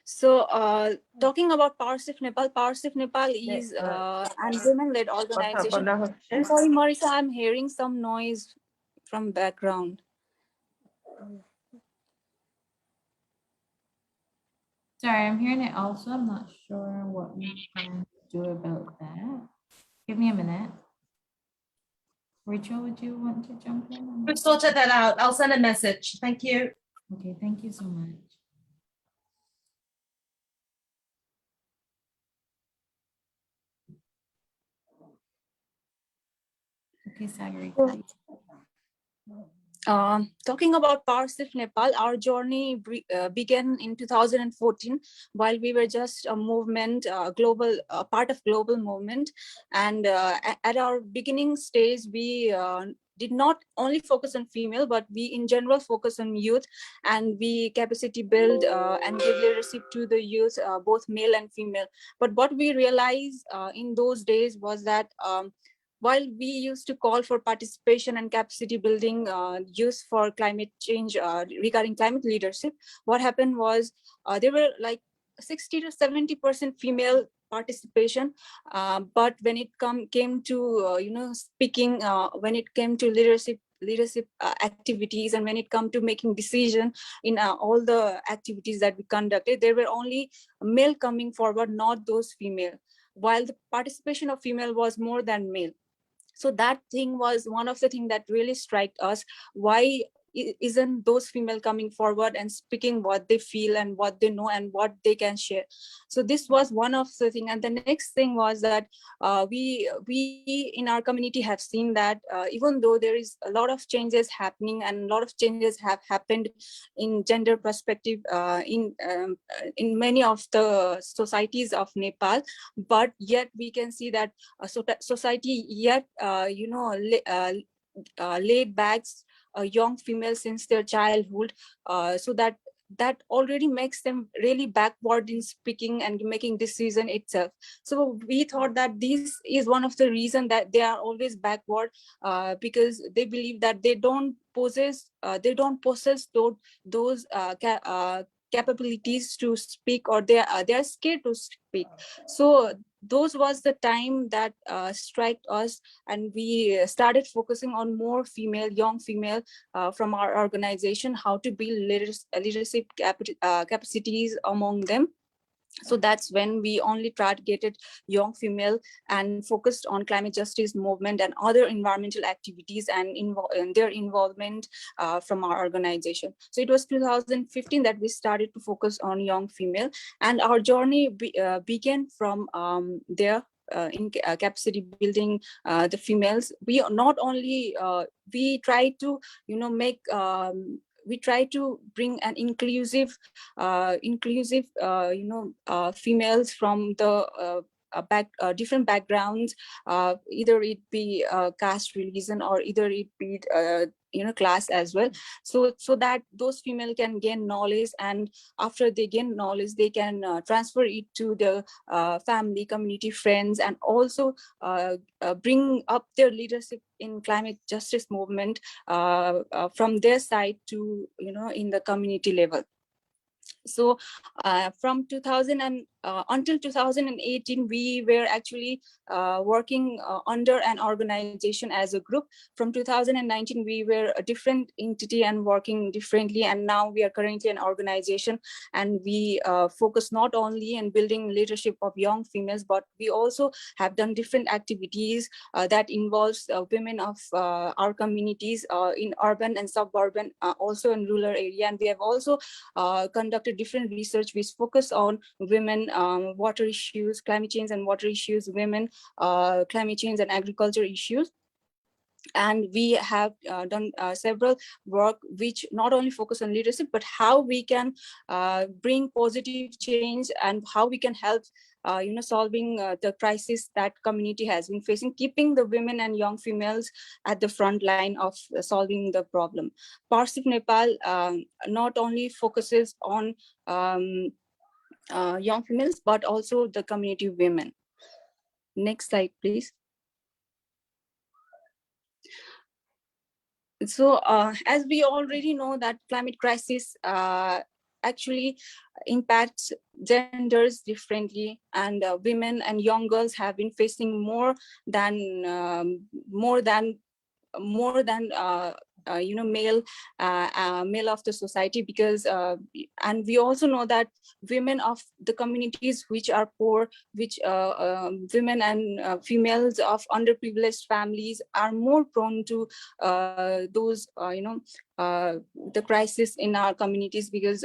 So talking about PowerShift Nepal is an women-led organization. I'm sorry, Marisa, I'm hearing some noise from background. Sorry, I'm hearing it also. I'm not sure what we can do about that. Give me a minute. Rachel, would you want to jump in? We've sorted that out. I'll send a message. Thank you. Okay, thank you so much. Okay, Sagarika. Talking about PowerShift Nepal, our journey began in 2014 while we were just a movement, global part of global movement, and at our beginning stage we did not only focus on female, but we in general focus on youth, and we capacity build and give leadership to the youth, both male and female. But what we realized in those days was that while we used to call for participation and capacity building use for climate change regarding climate leadership, what happened was there were like 60 to 70% female participation, but when it came to speaking, when it came to leadership activities, and when it come to making decision in all the activities that we conducted, there were only male coming forward, not those female, while the participation of female was more than male. So that thing was one of the things that really struck us. Why isn't those female coming forward and speaking what they feel and what they know and what they can share? So this was one of the thing. And the next thing was that we in our community have seen that even though there is a lot of changes happening and a lot of changes have happened in gender perspective in many of the societies of Nepal, but yet we can see that society yet laid back young females since their childhood, so that already makes them really backward in speaking and making decision itself. So we thought that this is one of the reasons that they are always backward, because they believe that they don't possess those capabilities to speak, or they are scared to speak. So those was the time that struck us, and we started focusing on more young female from our organization, how to build leadership capacities among them. So that's when we only targeted young female and focused on climate justice movement and other environmental activities and their involvement from our organization. So it was 2015 that we started to focus on young female, and our journey began from there. In capacity building the females, we not only we try to make we try to bring an inclusive females from the different backgrounds, either it be caste, religion, or either it be class as well, so that those female can gain knowledge, and after they gain knowledge they can transfer it to the family, community, friends, and also bring up their leadership in climate justice movement from their side to in the community level. So from 2000 and until 2018, we were actually working under an organization as a group. From 2019, we were a different entity and working differently, and now we are currently an organization, and we focus not only on building leadership of young females, but we also have done different activities that involves women of our communities in urban and suburban, also in rural area, and we have also conducted different research which focus on women, water issues, climate change and water issues, women, climate change and agriculture issues. And we have done several work which not only focus on leadership, but how we can bring positive change and how we can help solving the crisis that community has been facing, keeping the women and young females at the front line of solving the problem. PowerShift Nepal not only focuses on young females, but also the community women. Next slide, please. So as we already know that climate crisis actually impacts genders differently, and women and young girls have been facing more than male of the society, because and we also know that women of the communities which are poor, which women and females of underprivileged families are more prone to those the crisis in our communities, because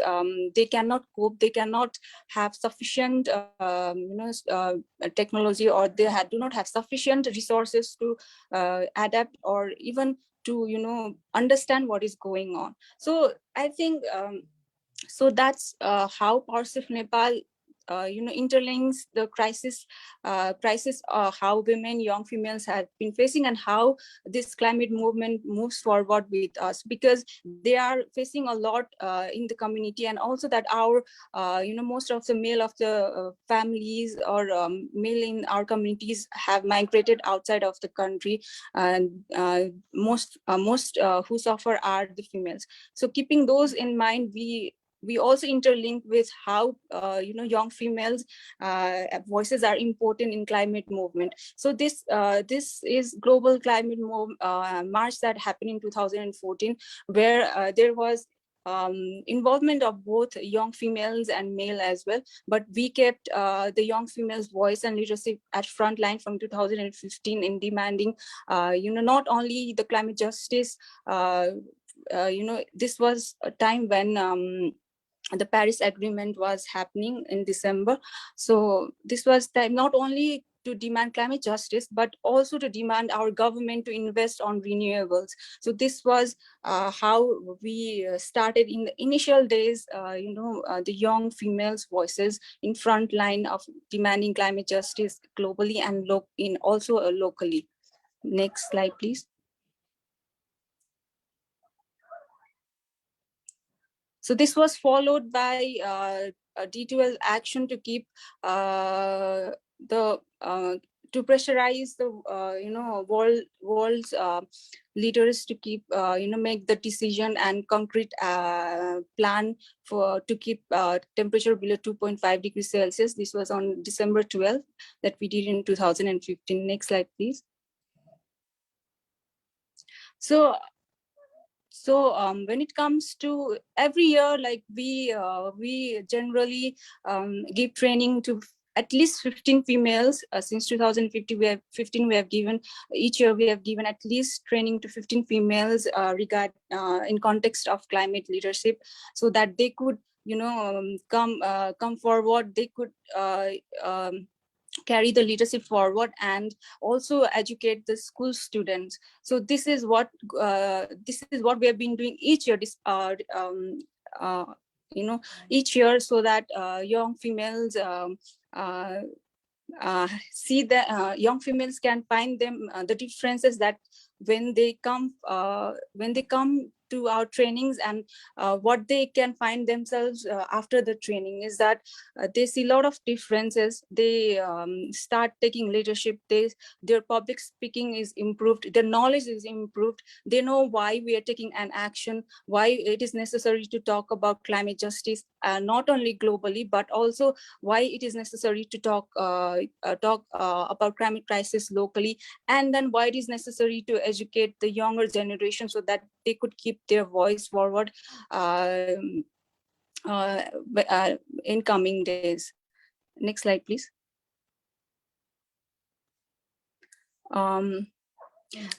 they cannot cope, they cannot have sufficient technology, or they do not have sufficient resources to adapt or even to understand what is going on. So I think so that's how PowerShift Nepal interlinks the crisis how women, young females have been facing, and how this climate movement moves forward with us, because they are facing a lot in the community, and also that our most of the male of the families or male in our communities have migrated outside of the country, and most who suffer are the females. So keeping those in mind, we also interlink with how young females voices are important in climate movement. So this is global climate march that happened in 2014, where there was involvement of both young females and male as well, but we kept the young females' voice and leadership at front line from 2015 in demanding not only the climate justice. This was a time when the Paris Agreement was happening in December. So this was time not only to demand climate justice, but also to demand our government to invest on renewables. So this was how we started in the initial days, the young females' voices in front line of demanding climate justice globally and also locally. Next slide, please. So this was followed by a detailed action to keep to pressurize the world's leaders to keep make the decision and concrete plan to keep temperature below 2.5 degrees Celsius. This was on December 12th that we did in 2015. Next slide, please. So when it comes to every year, like we generally give training to at least 15 females. Since 2015, we have given, each year we have given at least training to 15 females in context of climate leadership, so that they could come forward, they could carry the leadership forward and also educate the school students. So this is what we have been doing each year, each year, so that young females see that young females can find them the differences, that when they come to our trainings, and what they can find themselves after the training is that they see a lot of differences. They start taking leadership, their public speaking is improved, their knowledge is improved, they know why we are taking an action, why it is necessary to talk about climate justice, not only globally, but also why it is necessary to talk about climate crisis locally, and then why it is necessary to educate the younger generation so that they could keep their voice forward in coming days. Next slide, please.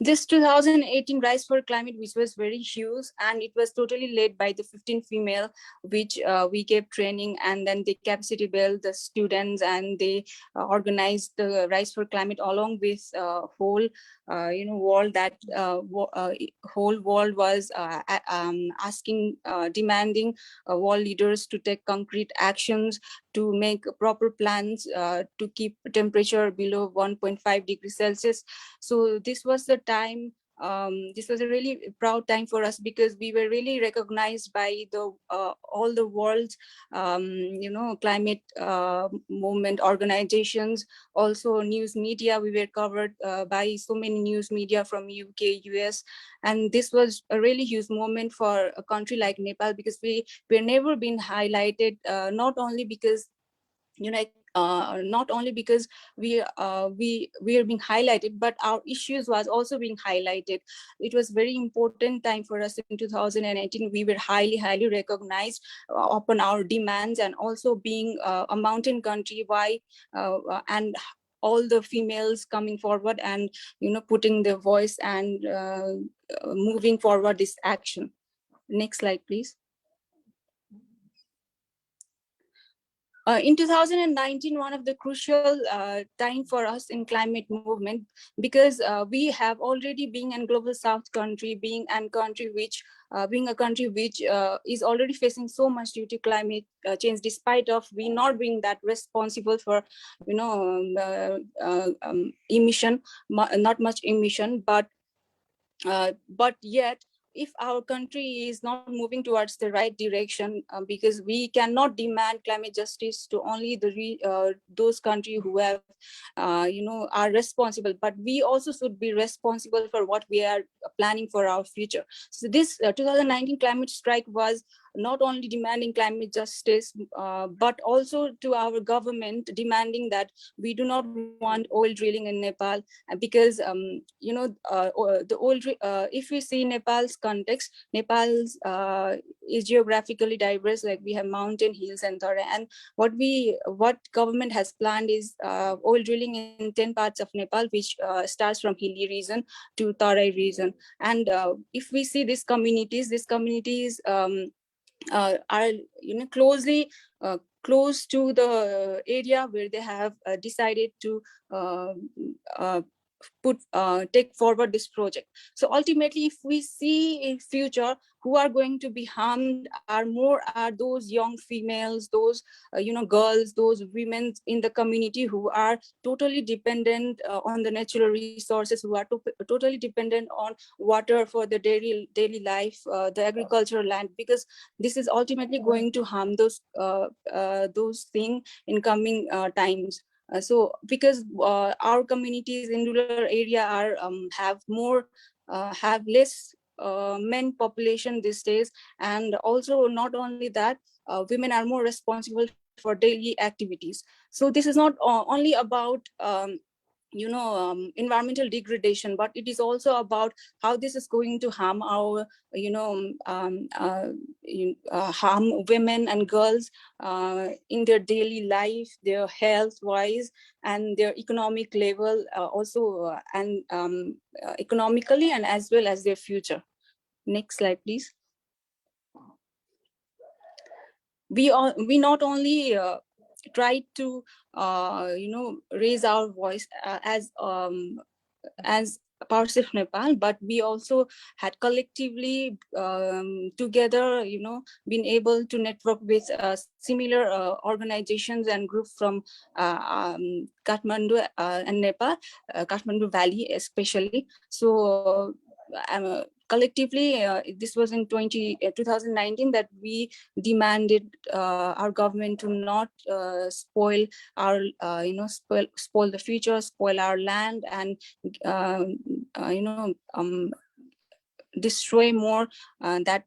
This 2018 Rise for Climate, which was very huge, and it was totally led by the 15 female, which we gave training, and then they capacity built the students, and they organized the Rise for Climate along with whole world. That whole world was asking, demanding world leaders to take concrete actions to make proper plans to keep temperature below 1.5 degrees Celsius. So this was the time, this was a really proud time for us, because we were really recognized by the all the world's climate movement organizations, also news media. We were covered by so many news media from UK, US, and this was a really huge moment for a country like Nepal, because we're never been highlighted, not only because not only because we are being highlighted, but our issues was also being highlighted. It was very important time for us in 2018. We were highly recognized upon our demands, and also being a mountain country, why and all the females coming forward and putting their voice and moving forward this action. Next slide, please. In 2019, one of the crucial time for us in climate movement, because we have already been a global South country, being a country which is already facing so much due to climate change, despite of we not being that responsible for emission, not much emission, but yet, if our country is not moving towards the right direction, because we cannot demand climate justice to only those countries who have, are responsible, but we also should be responsible for what we are planning for our future. So this 2019 climate strike was not only demanding climate justice, but also to our government, demanding that we do not want oil drilling in Nepal, because the oil, if we see Nepal's context, Nepal's is geographically diverse, like we have mountain, hills, and Tarai, and what government has planned is oil drilling in 10 parts of Nepal, which starts from hilly region to Tarai region. And if we see these communities are closely close to the area where they have decided to take forward this project. So ultimately, if we see in future who are going to be harmed are those young females, those girls, those women in the community who are totally dependent on the natural resources, who are totally dependent on water for the daily life, the agricultural land, because this is ultimately going to harm those things in coming times. So because our communities in rural area are have less men population these days, and also not only that, women are more responsible for daily activities. So this is not only about environmental degradation, but it is also about how this is going to harm our harm women and girls in their daily life, their health wise, and their economic level also, and economically, and as well as their future. Next slide, please. We not only try to raise our voice as PowerShift Nepal, but we also had collectively together been able to network with similar organizations and groups from Kathmandu and Nepal, Kathmandu Valley especially. So collectively, this was in 2019 that we demanded our government to not spoil our, spoil the future, spoil our land, and destroy more that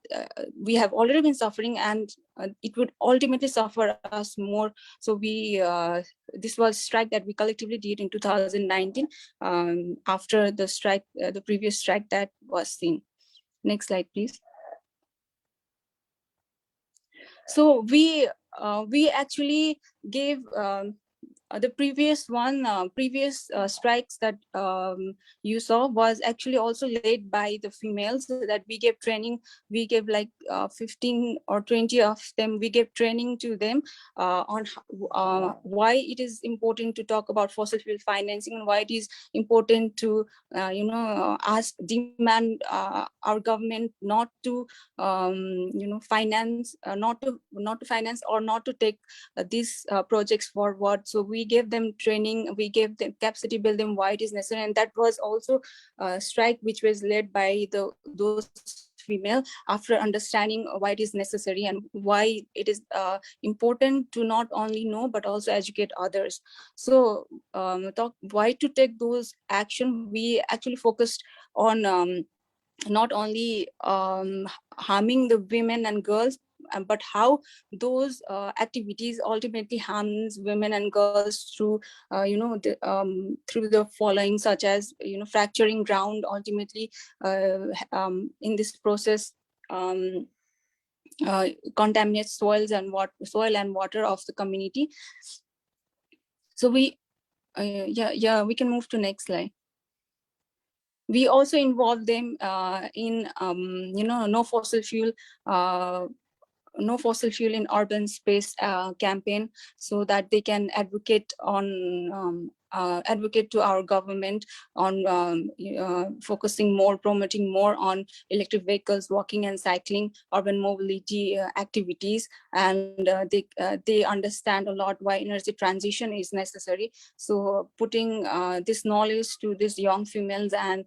we have already been suffering, and it would ultimately suffer us more. So we this was strike that we collectively did in 2019 after the strike, the previous strike that was seen. Next slide, please. So we actually gave the previous strikes that you saw was actually also led by the females, so that we gave training. We gave like 15 or 20 of them. We gave training to them on why it is important to talk about fossil fuel financing, and why it is important to demand our government not to finance, not to finance or not to take these projects forward. So we gave them training, we gave them capacity building why it is necessary, and that was also a strike which was led by those female, after understanding why it is necessary and why it is important to not only know but also educate others. So why to take those action, we actually focused on not only harming the women and girls, but how those activities ultimately harms women and girls through through the following, such as fracturing ground, ultimately in this process contaminates soil and water of the community. So we we can move to next slide. We also involve them in no fossil fuel in urban space campaign, so that they can advocate to our government on focusing more, promoting more on electric vehicles, walking and cycling, urban mobility activities, and they understand a lot why energy transition is necessary. So putting this knowledge to these young females and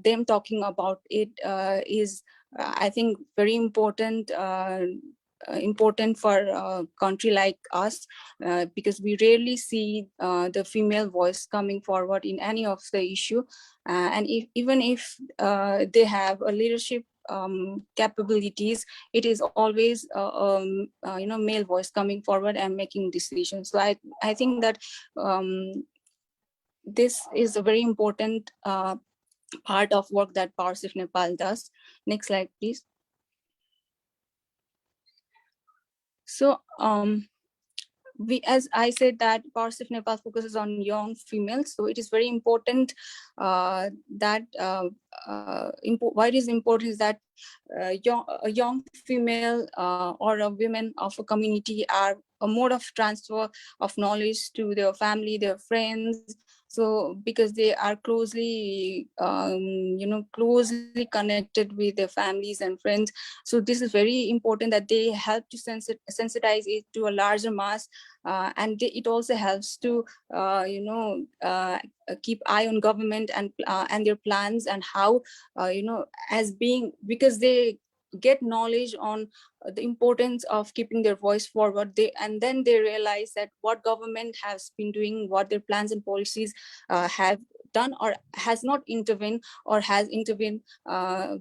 them talking about it is I think very important for a country like us, because we rarely see the female voice coming forward in any of the issue, and even if they have a leadership capabilities, it is always male voice coming forward and making decisions. So I think that this is a very important part of work that PowerShift Nepal does. Next slide, please. So as I said, that PowerShift Nepal focuses on young females. So it is very important that why it is important is that a young female or a women of a community are a mode of transfer of knowledge to their family, their friends. So because they are closely connected with their families and friends, so this is very important that they help to sensitize it to a larger mass, and it also helps to keep eye on government and their plans, and how as being, because they get knowledge on the importance of keeping their voice forward, and then they realize that what government has been doing, what their plans and policies have done or has not intervened, or has intervened,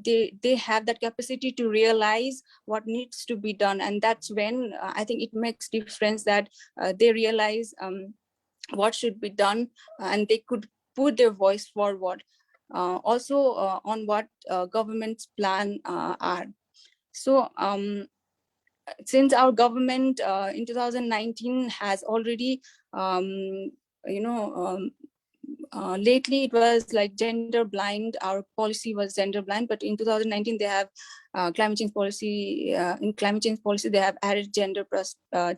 they have that capacity to realize what needs to be done. And that's when I think it makes difference that they realize what should be done, and they could put their voice forward. Also on what government's plan are. So since our government in 2019 has already lately it was like gender blind, our policy was gender blind, but in 2019 they have climate change policy, in climate change policy they have added gender, they have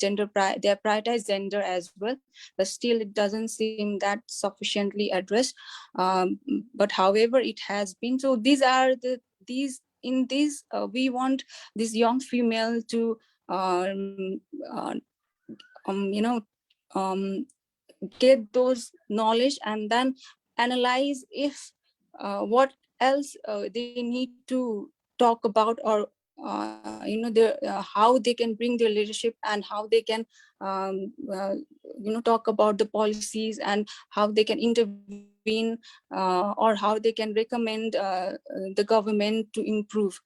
prioritized gender as well, but still it doesn't seem that sufficiently addressed, but however it has been. So these are we want this young female to get those knowledge and then analyze if what else they need to talk about, or how they can bring their leadership, and how they can talk about the policies, and how they can intervene, or how they can recommend the government to improve.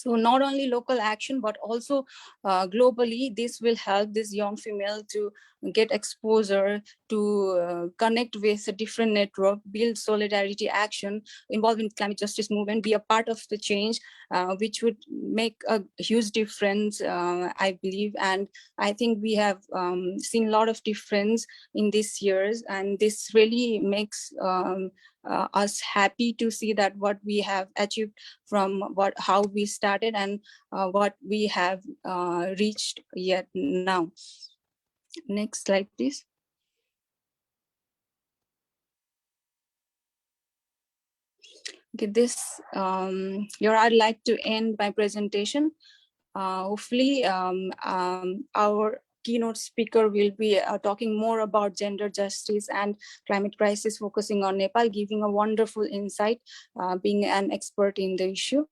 So not only local action, but also globally, this will help this young female to get exposure, to connect with a different network, build solidarity action, involve in climate justice movement, be a part of the change, which would make a huge difference, I believe. And I think we have seen a lot of difference in these years, and this really makes us happy to see that what we have achieved from how we started and what we have reached yet now. Next slide, please. Okay, this here I'd like to end my presentation. Hopefully, our keynote speaker will be talking more about gender justice and climate crisis, focusing on Nepal, giving a wonderful insight, being an expert in the issue.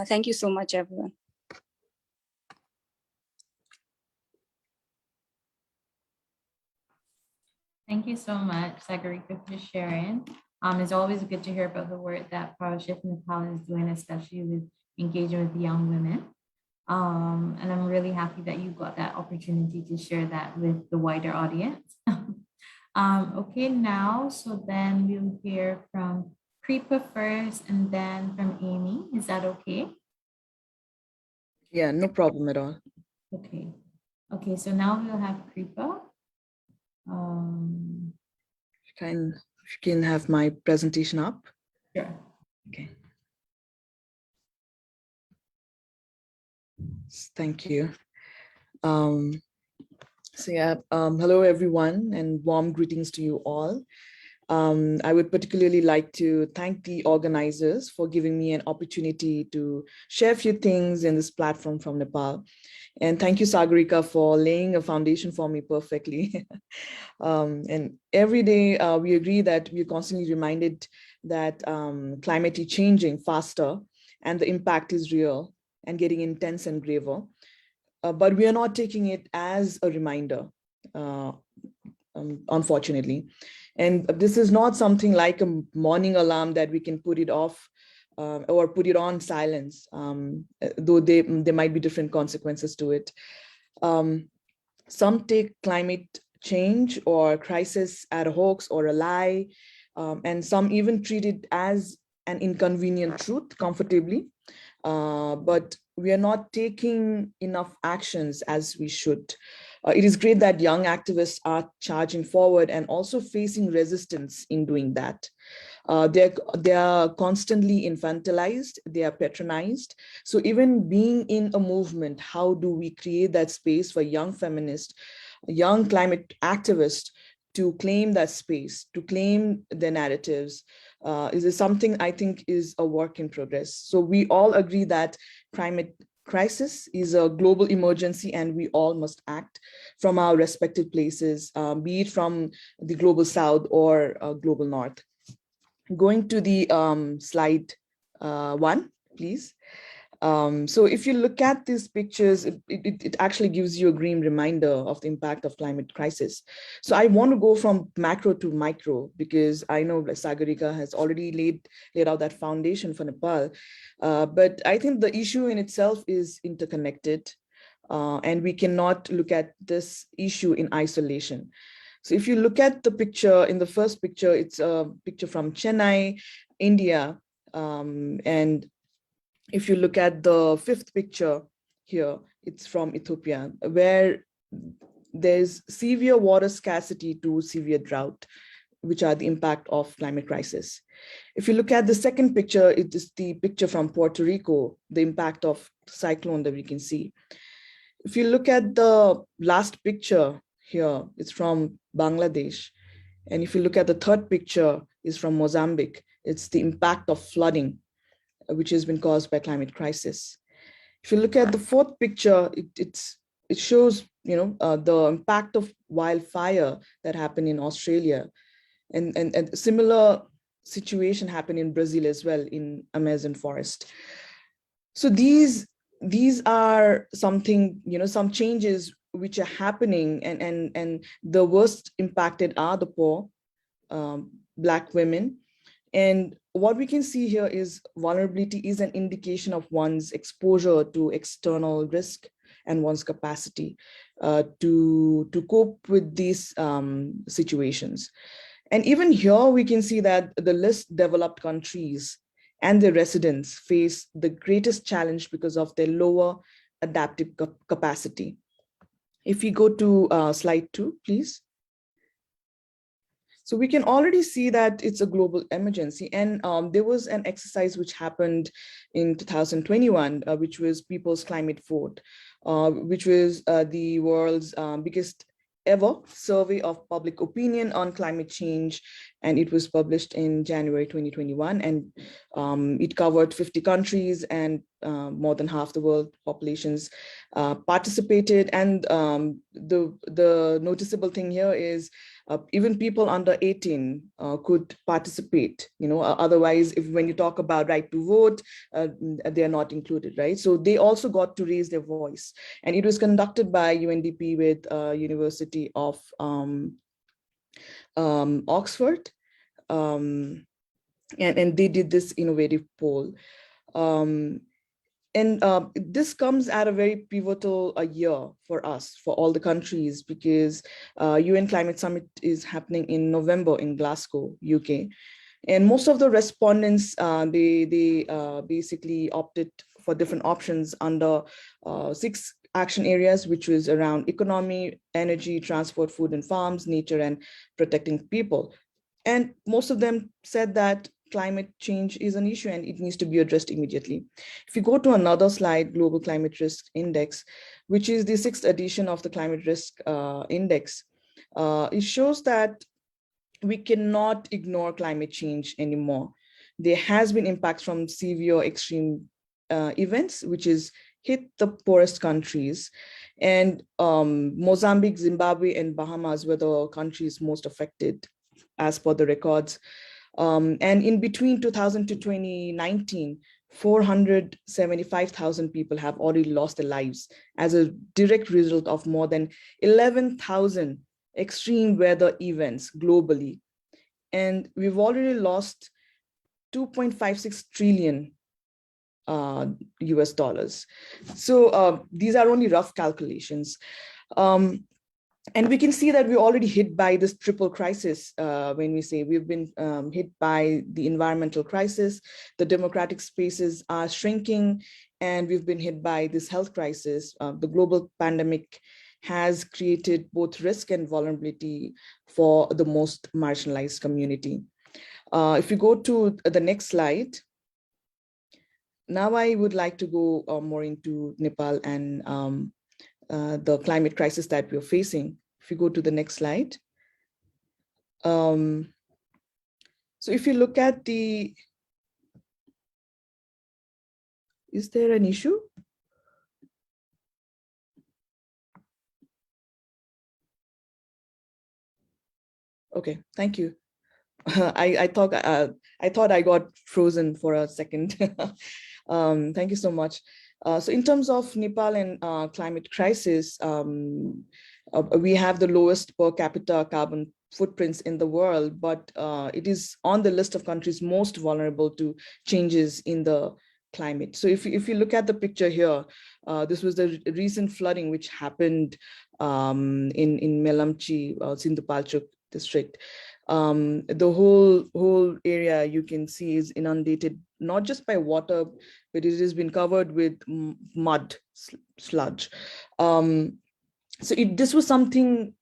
Thank you so much, everyone. Thank you so much, Sagarika, for sharing. It's always good to hear about the work that PowerShift Nepal is doing, especially with engaging with young women. And I'm really happy that you got that opportunity to share that with the wider audience. Okay, now, so then we'll hear from Kripa first and then from Amy. Is that okay? Yeah, no problem at all. Okay. Okay, so now we'll have Kripa. Can have my presentation up? Sure. Okay. Thank you. Hello everyone, and warm greetings to you all. I would particularly like to thank the organizers for giving me an opportunity to share a few things in this platform from Nepal. And thank you, Sagarika, for laying a foundation for me perfectly. And every day we agree that we're constantly reminded that climate is changing faster and the impact is real and getting intense and graver. But we are not taking it as a reminder, unfortunately. And this is not something like a morning alarm that we can put it off or put it on silence, though there might be different consequences to it. Some take climate change or crisis as a hoax or a lie, and some even treat it as an inconvenient truth comfortably. But we are not taking enough actions as we should. It is great that young activists are charging forward and also facing resistance in doing that. They are constantly infantilized, they are patronized. So even being in a movement, how do we create that space for young feminists, young climate activists to claim that space, to claim their narratives, is something I think is a work in progress. So we all agree that climate crisis is a global emergency and we all must act from our respective places, be it from the global south or global north. Going to the slide 1, please. So if you look at these pictures, it actually gives you a grim reminder of the impact of climate crisis. So I want to go from macro to micro because I know Sagarika has already laid out that foundation for Nepal. But I think the issue in itself is interconnected, and we cannot look at this issue in isolation. So if you look at the picture, in the first picture, it's a picture from Chennai, India, and if you look at the fifth picture here, it's from Ethiopia, where there's severe water scarcity to severe drought, which are the impact of climate crisis. If you look at the second picture, it is the picture from Puerto Rico, the impact of cyclone that we can see. If you look at the last picture here, it's from Bangladesh. And if you look at the third picture, it's from Mozambique. It's the impact of flooding, which has been caused by climate crisis. If you look at the fourth picture, it shows the impact of wildfire that happened in Australia, and a similar situation happened in Brazil as well, in Amazon forest. So these are something, some changes which are happening, and the worst impacted are the poor, Black women. And what we can see here is vulnerability is an indication of one's exposure to external risk and one's capacity to cope with these situations. And even here, we can see that the least developed countries and their residents face the greatest challenge because of their lower adaptive capacity. If we go to slide 2, please. So we can already see that it's a global emergency. And there was an exercise which happened in 2021, which was People's Climate Vote, which was the world's biggest ever survey of public opinion on climate change. And it was published in January 2021. And it covered 50 countries, and more than half the world populations participated. And the noticeable thing here is even people under 18 could participate, otherwise when you talk about right to vote, they are not included, right? So they also got to raise their voice. And it was conducted by UNDP with University of Oxford. And they did this innovative poll. And this comes at a very pivotal year for us, for all the countries, because UN Climate Summit is happening in November in Glasgow, UK. And most of the respondents, they basically opted for different options under 6 action areas, which was around economy, energy, transport, food and farms, nature, and protecting people. And most of them said that climate change is an issue and it needs to be addressed immediately. If you go to another slide, Global Climate Risk Index, which is the 6th edition of the Climate Risk Index, it shows that we cannot ignore climate change anymore. There has been impacts from severe extreme events, which is hit the poorest countries. And Mozambique, Zimbabwe, and Bahamas were the countries most affected as per the records. And in between 2000 to 2019, 475,000 people have already lost their lives as a direct result of more than 11,000 extreme weather events globally. And we've already lost 2.56 trillion US dollars. So these are only rough calculations. And we can see that we're already hit by this triple crisis when we say we've been hit by the environmental crisis, the democratic spaces are shrinking, and we've been hit by this health crisis. The global pandemic has created both risk and vulnerability for the most marginalized community. If you go to the next slide, now I would like to go more into Nepal and the climate crisis that we're facing. If you go to the next slide. So if you look at is there an issue? Okay, thank you. I thought I got frozen for a second. Thank you so much. So in terms of Nepal and climate crisis, we have the lowest per capita carbon footprints in the world, but it is on the list of countries most vulnerable to changes in the climate. So if you look at the picture here, this was the recent flooding which happened in Melamchi, Sindhupalchok district. The whole area you can see is inundated, not just by water, but it has been covered with mud, sludge. So this was something,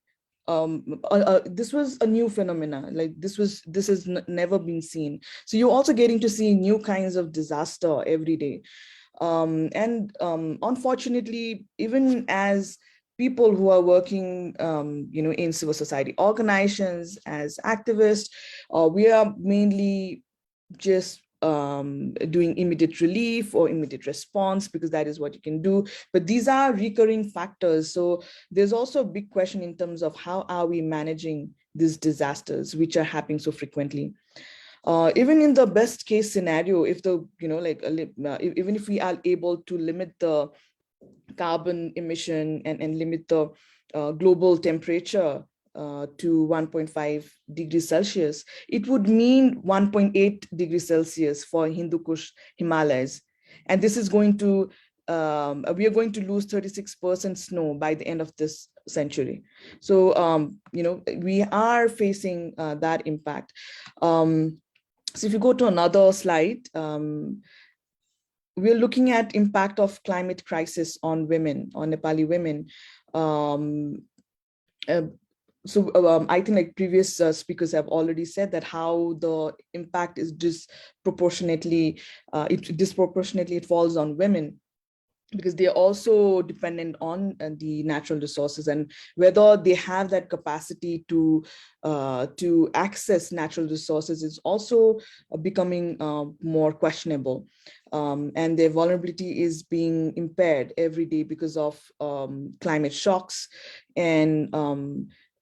this was a new phenomena, like this has never been seen. So you're also getting to see new kinds of disaster every day. Unfortunately, even as people who are working, in civil society organizations, as activists, we are mainly just doing immediate relief or immediate response because that is what you can do. But these are recurring factors. So there's also a big question in terms of how are we managing these disasters, which are happening so frequently. Even in the best case scenario, if even if we are able to limit the carbon emission and limit the global temperature to 1.5 degrees Celsius, it would mean 1.8 degrees Celsius for Hindu Kush Himalayas. And this is going to, we are going to lose 36% snow by the end of this century. So, we are facing that impact. So if you go to another slide, we're looking at impact of climate crisis on women, on Nepali women. I think like previous speakers have already said that how the impact is disproportionately, it falls on women, because they are also dependent on the natural resources, and whether they have that capacity to access natural resources is also becoming more questionable. And their vulnerability is being impaired every day because of climate shocks. And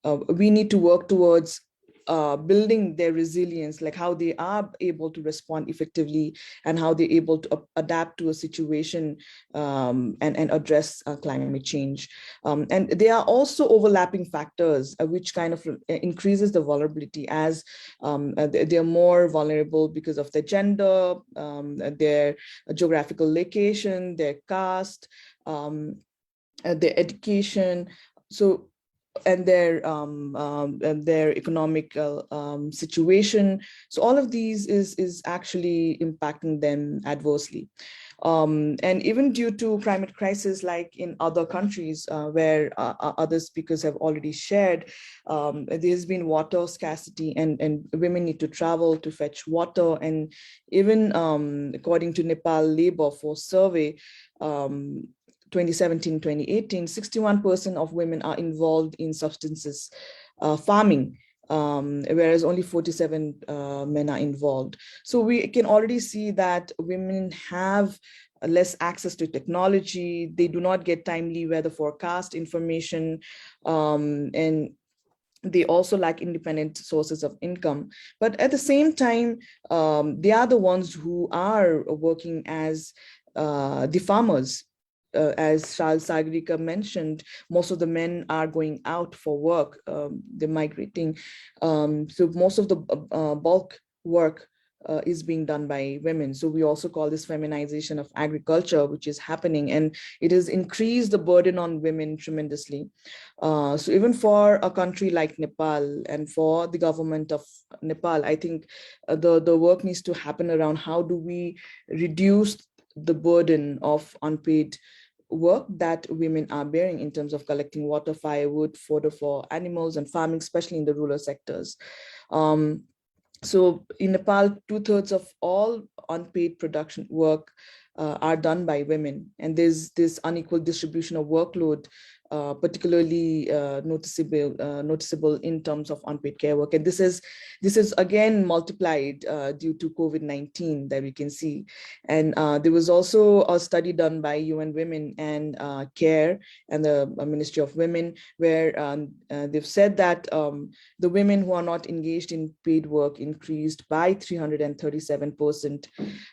we need to work towards building their resilience, like how they are able to respond effectively and how they're able to adapt to a situation and address climate change. And there are also overlapping factors which kind of increases the vulnerability, as they're more vulnerable because of their gender, their geographical location, their caste, their education. So, and their economic situation. So all of these is actually impacting them adversely. And even due to climate crisis, like in other countries where other speakers have already shared, there's been water scarcity, and women need to travel to fetch water. And even according to Nepal Labor Force Survey, 2017-2018, 61% of women are involved in subsistence farming, whereas only 47 men are involved. So we can already see that women have less access to technology. They do not get timely weather forecast information, and they also lack independent sources of income. But at the same time, they are the ones who are working as the farmers. As Sagarika mentioned, most of the men are going out for work, they're migrating. So most of the bulk work is being done by women. So we also call this feminization of agriculture, which is happening, and it has increased the burden on women tremendously. So even for a country like Nepal and for the government of Nepal, I think the work needs to happen around how do we reduce the burden of unpaid work that women are bearing in terms of collecting water, firewood, fodder for animals, and farming, especially in the rural sectors. So in Nepal, 2/3 of all unpaid production work are done by women, and there's this unequal distribution of workload, particularly noticeable in terms of unpaid care work. And this is again multiplied due to COVID-19 that we can see. And there was also a study done by UN Women and Care and the Ministry of Women, where they've said that the women who are not engaged in paid work increased by 337%,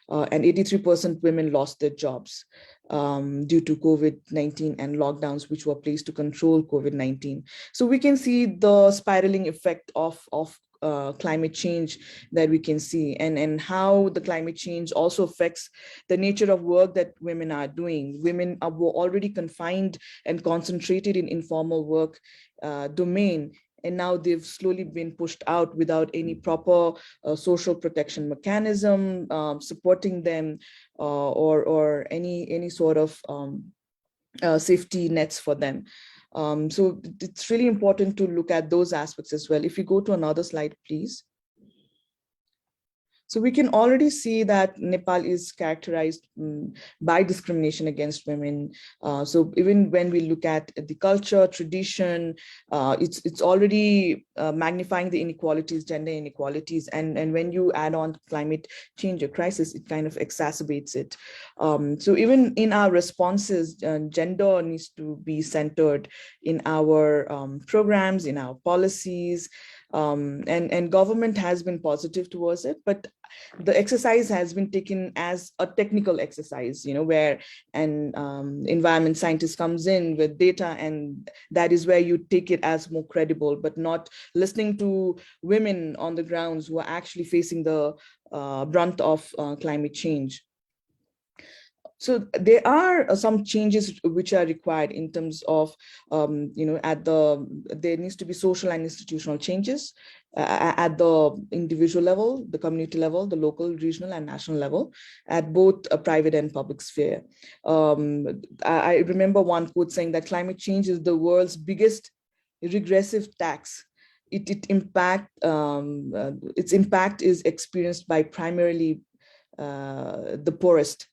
and 83% women lost their jobs due to COVID-19 and lockdowns, which were placed to control COVID-19. So we can see the spiraling effect of climate change that we can see, and how the climate change also affects the nature of work that women are doing. Women were already confined and concentrated in informal work domain, and now they've slowly been pushed out without any proper social protection mechanism supporting them, or any sort of safety nets for them. So it's really important to look at those aspects as well. If you go to another slide, please. So we can already see that Nepal is characterized by discrimination against women. So even when we look at the culture, tradition, it's already magnifying the inequalities, gender inequalities. And when you add on climate change or crisis, it kind of exacerbates it. So even in our responses, gender needs to be centered in our programs, in our policies. And government has been positive towards it, but the exercise has been taken as a technical exercise, where an environment scientist comes in with data, and that is where you take it as more credible, but not listening to women on the grounds who are actually facing the brunt of climate change. So there are some changes which are required in terms of, there needs to be social and institutional changes at the individual level, the community level, the local, regional, and national level, at both a private and public sphere. I remember one quote saying that climate change is the world's biggest regressive tax. Its impact is experienced by primarily the poorest.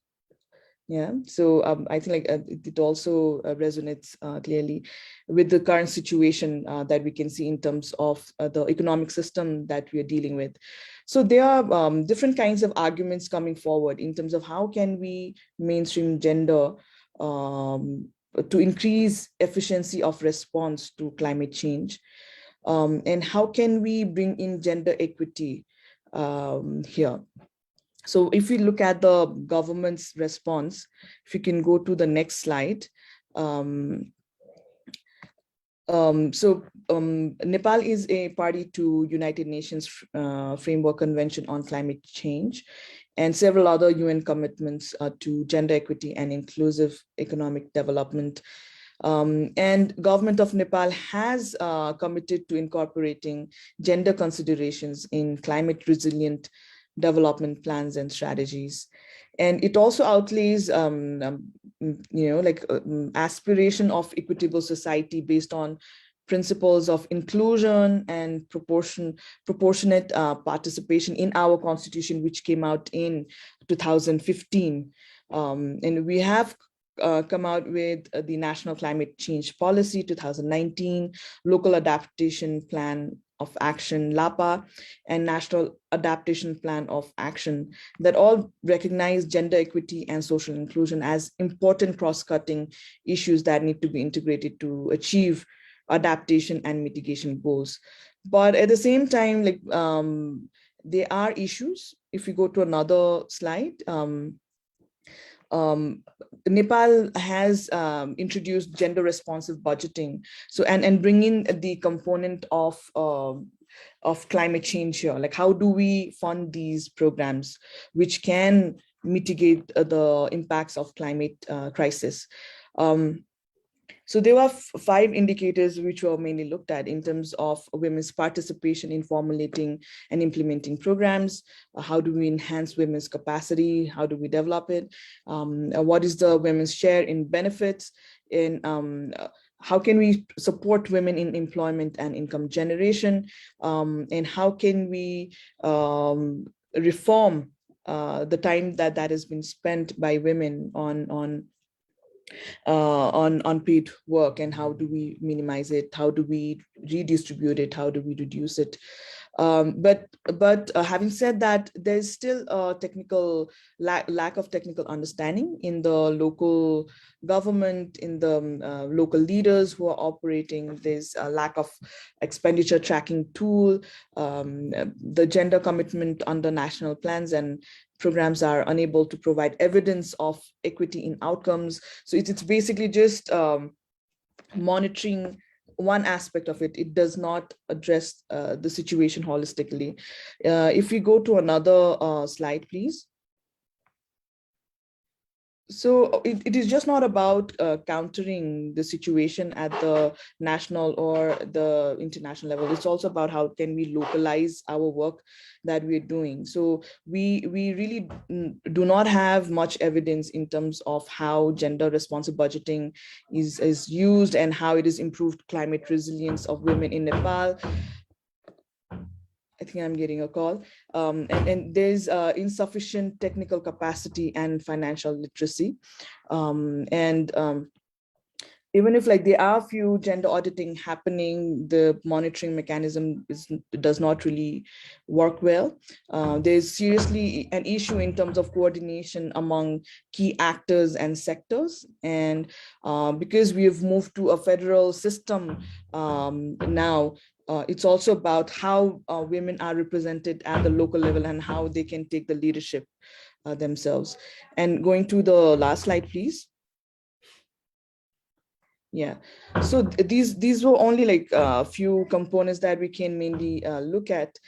Yeah, so I think it also resonates clearly with the current situation that we can see in terms of the economic system that we are dealing with. So there are different kinds of arguments coming forward in terms of how can we mainstream gender to increase efficiency of response to climate change, and how can we bring in gender equity here. So if we look at the government's response, if you can go to the next slide. Nepal is a party to United Nations Framework Convention on Climate Change and several other UN commitments to gender equity and inclusive economic development. And government of Nepal has committed to incorporating gender considerations in climate resilient development plans and strategies. And it also outlays, aspiration of equitable society based on principles of inclusion and proportionate participation in our constitution, which came out in 2015. And we have come out with the National Climate Change Policy 2019, Local Adaptation Plan of Action, LAPA, and National Adaptation Plan of Action that all recognize gender equity and social inclusion as important cross-cutting issues that need to be integrated to achieve adaptation and mitigation goals. But at the same time, there are issues. If we go to another slide, Nepal has introduced gender responsive budgeting. So and bring in the component of climate change here. Like, how do we fund these programs which can mitigate the impacts of climate crisis? So there were 5 indicators which were mainly looked at in terms of women's participation in formulating and implementing programs. How do we enhance women's capacity? How do we develop it? What is the women's share in benefits? In how can we support women in employment and income generation? And how can we reform the time that has been spent by women on unpaid work, and how do we minimize it? How do we redistribute it? How do we reduce it? But having said that, there's still a technical lack of technical understanding in the local government, in the local leaders who are operating. There's a lack of expenditure tracking tool. The gender commitment under national plans and programs are unable to provide evidence of equity in outcomes. So it's basically just monitoring one aspect of it. It does not address the situation holistically. If we go to another slide, please. So it is just not about countering the situation at the national or the international level. It's also about how can we localize our work that we're doing. So we really do not have much evidence in terms of how gender responsive budgeting is used and how it has improved climate resilience of women in Nepal. I think I'm getting a call. And there's insufficient technical capacity and financial literacy. Even if there are a few gender auditing happening, the monitoring mechanism does not really work well. There's seriously an issue in terms of coordination among key actors and sectors. And because we have moved to a federal system now, it's also about how women are represented at the local level and how they can take the leadership themselves. And going to the last slide, please. Yeah, so these were only like a few components that we can mainly look at.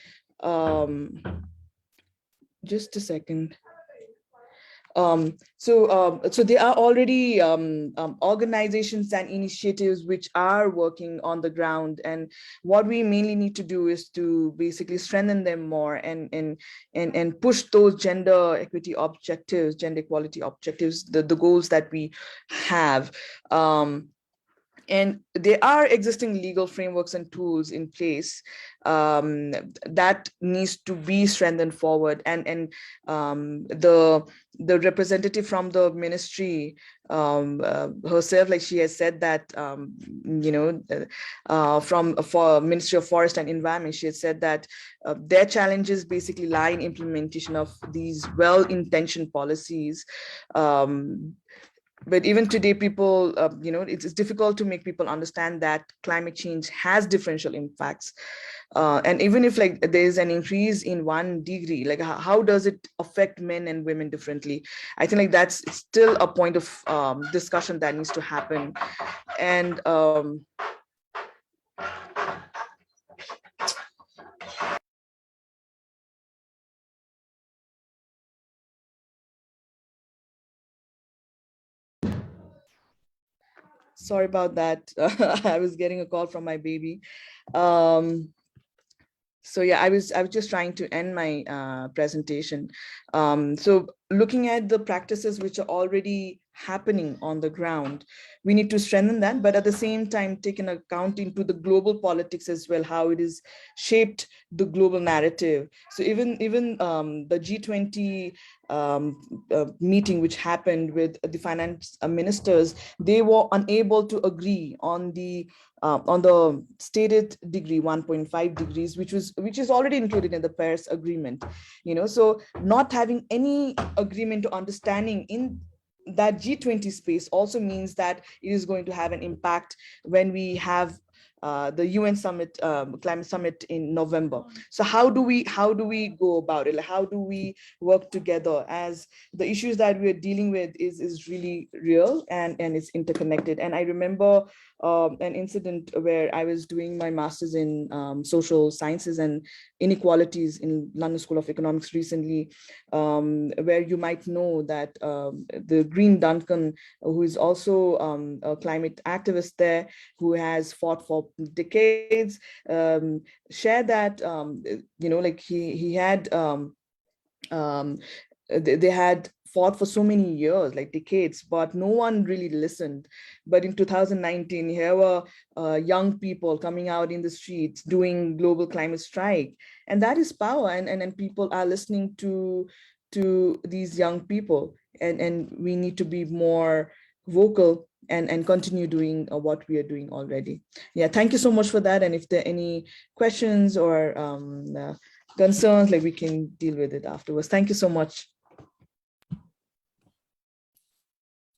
Just a second. So there are already organizations and initiatives which are working on the ground, and what we mainly need to do is to basically strengthen them more and push those gender equity objectives, gender equality objectives, the goals that we have. And there are existing legal frameworks and tools in place that needs to be strengthened forward. And the representative from the ministry herself, like she has said that, for Ministry of Forest and Environment, she has said that their challenges basically lie in implementation of these well-intentioned policies. But even today, people, it's difficult to make people understand that climate change has differential impacts. And even if like there's an increase in 1 degree, like how does it affect men and women differently? I think like that's still a point of discussion that needs to happen. And sorry about that. I was getting a call from my baby. So yeah, I was just trying to end my presentation. So looking at the practices which are already happening on the ground, we need to strengthen that, but at the same time take an account into the global politics as well, how it is shaped the global narrative. So even the G20 meeting which happened with the finance ministers, they were unable to agree on the stated degree 1.5 degrees, which is already included in the Paris Agreement. So not having any agreement or understanding in that G20 space also means that it is going to have an impact when we have the UN summit, climate summit in November. So how do we go about it? Like, how do we work together, as the issues that we are dealing with is really real and it's interconnected. And I remember an incident where I was doing my master's in social sciences and inequalities in London School of Economics recently, where you might know that the Green Duncan, who is also a climate activist there, who has fought for decades, shared that, like he had, they had fought for so many years, like decades, but no one really listened. But in 2019, here were young people coming out in the streets doing global climate strike. And that is power, and people are listening to these young people, and we need to be more vocal and continue doing what we are doing already. Yeah, thank you so much for that. And if there are any questions or concerns, like we can deal with it afterwards. Thank you so much.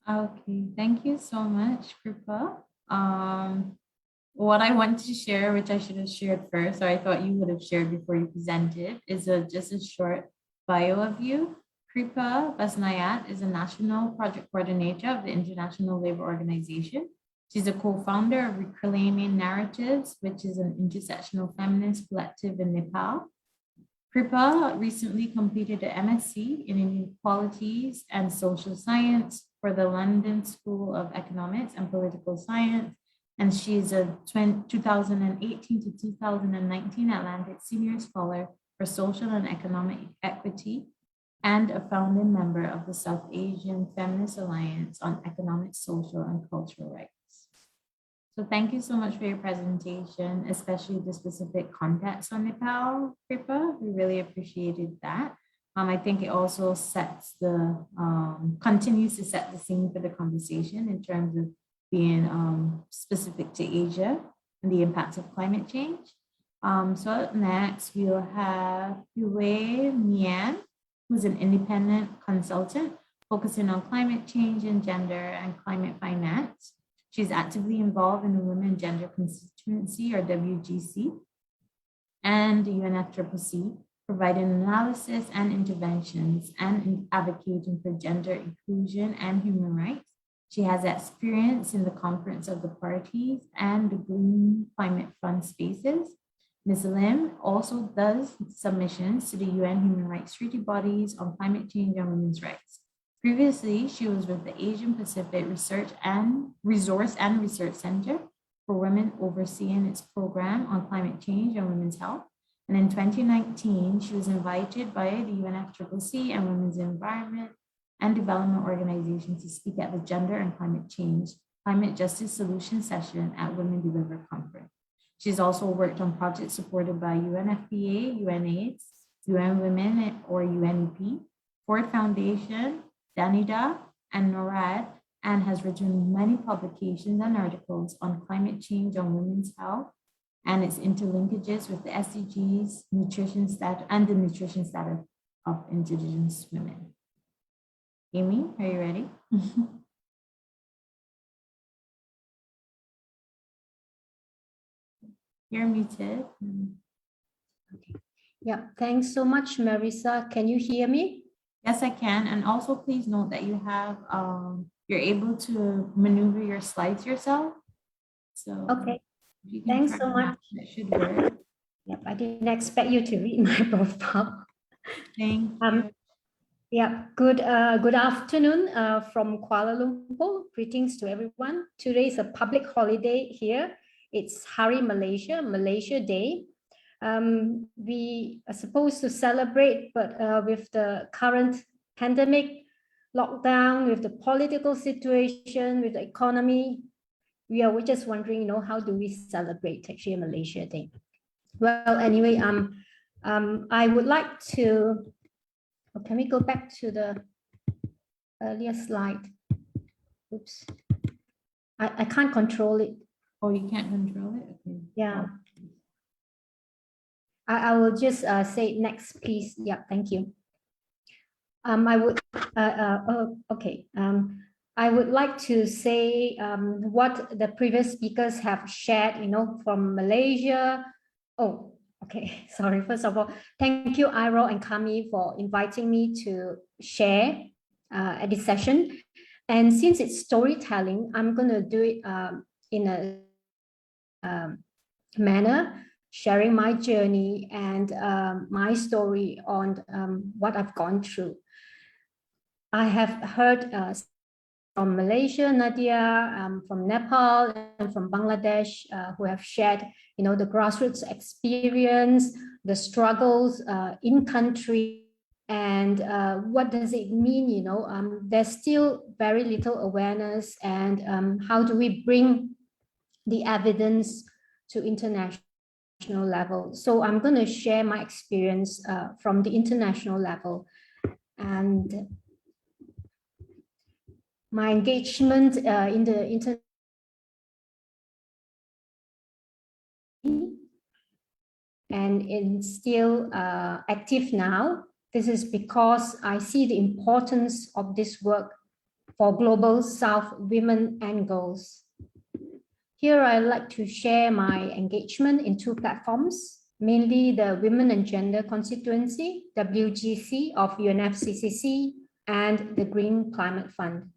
Okay, thank you so much, Kripa. What I want to share, which I should have shared first, or I thought you would have shared before you presented, is just a short bio of you. Kripa Basnyat is a national project coordinator of the International Labour Organization. She's a co-founder of Reclaiming Narratives, which is an intersectional feminist collective in Nepal. Kripa recently completed an MSc in Inequalities and Social Science for the London School of Economics and Political Science, and she's a 2018 to 2019 Atlantic Senior Scholar for Social and Economic Equity, and a founding member of the South Asian Feminist Alliance on Economic, Social, and Cultural Rights. So thank you so much for your presentation, especially the specific context on Nepal, Kripa. We really appreciated that. I think it also sets the, continues to set the scene for the conversation in terms of being specific to Asia and the impacts of climate change. So up next, we'll have Hwei Mian, who's an independent consultant focusing on climate change and gender and climate finance. She's actively involved in the Women and Gender Constituency, or WGC, and the UNFCCC, providing analysis and interventions and advocating for gender inclusion and human rights. She has experience in the Conference of the Parties and the Green Climate Fund spaces. Ms. Lim also does submissions to the UN Human Rights Treaty bodies on climate change and women's rights. Previously, she was with the Asian Pacific Resource and Research Center for Women, overseeing its program on climate change and women's health. And in 2019, she was invited by the UNFCCC and Women's Environment and Development Organization to speak at the Gender and Climate Justice Solution Session at Women Deliver Conference. She's also worked on projects supported by UNFPA, UNAIDS, UN Women or UNEP, Ford Foundation, Nadiah, and NORAD, and has written many publications and articles on climate change on women's health and its interlinkages with the SDGs, nutrition status, and the nutrition status of Indigenous women. Amy, are you ready? You're muted. Okay. Yeah, thanks so much, Marisa. Can you hear me? Yes, I can. And also please note that you have, you're able to maneuver your slides yourself. So okay, thanks so much. That should work. Yep, I didn't expect you to read my profile. Thank you. Yeah, good afternoon from Kuala Lumpur. Greetings to everyone. Today is a public holiday here. It's Hari Malaysia Day. We are supposed to celebrate, but with the current pandemic lockdown, with the political situation, with the economy, we're just wondering, how do we celebrate actually Malaysia Day? Well, anyway, I would like to. Can we go back to the earlier slide? Oops, I can't control it. Oh, you can't control it? Okay. Yeah. I will just say next, please. Yeah, thank you. I would, okay. I would like to say what the previous speakers have shared, from Malaysia. Oh, okay, sorry. First of all, thank you, Iro and KAMY, for inviting me to share at this session. And since it's storytelling, I'm going to do it in a manner, sharing my journey and my story on what I've gone through. I have heard from Malaysia, Nadiah, from Nepal, and from Bangladesh, who have shared, the grassroots experience, the struggles in country, and what does it mean, there's still very little awareness, and how do we bring the evidence to international level. So I'm going to share my experience from the international level. And my engagement in the international and it's still active now. This is because I see the importance of this work for Global South women and girls. Here, I'd like to share my engagement in two platforms, mainly the Women and Gender Constituency, WGC of UNFCCC, and the Green Climate Fund.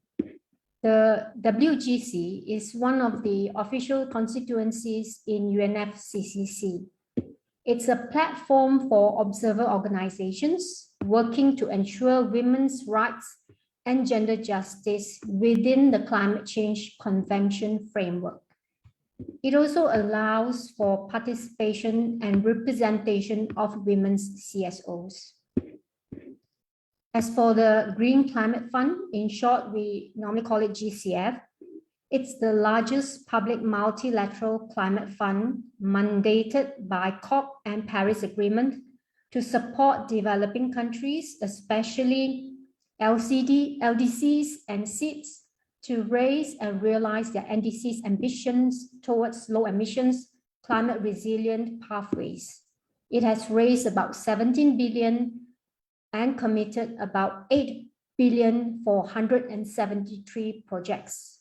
The WGC is one of the official constituencies in UNFCCC. It's a platform for observer organizations working to ensure women's rights and gender justice within the Climate Change Convention framework. It also allows for participation and representation of women's CSOs. As for the Green Climate Fund, in short, we normally call it GCF, it's the largest public multilateral climate fund mandated by COP and Paris Agreement to support developing countries, especially LDCs and SEEDs, to raise and realize their NDC's ambitions towards low emissions, climate resilient pathways. It has raised about 17 billion and committed about 8 billion for 173 projects,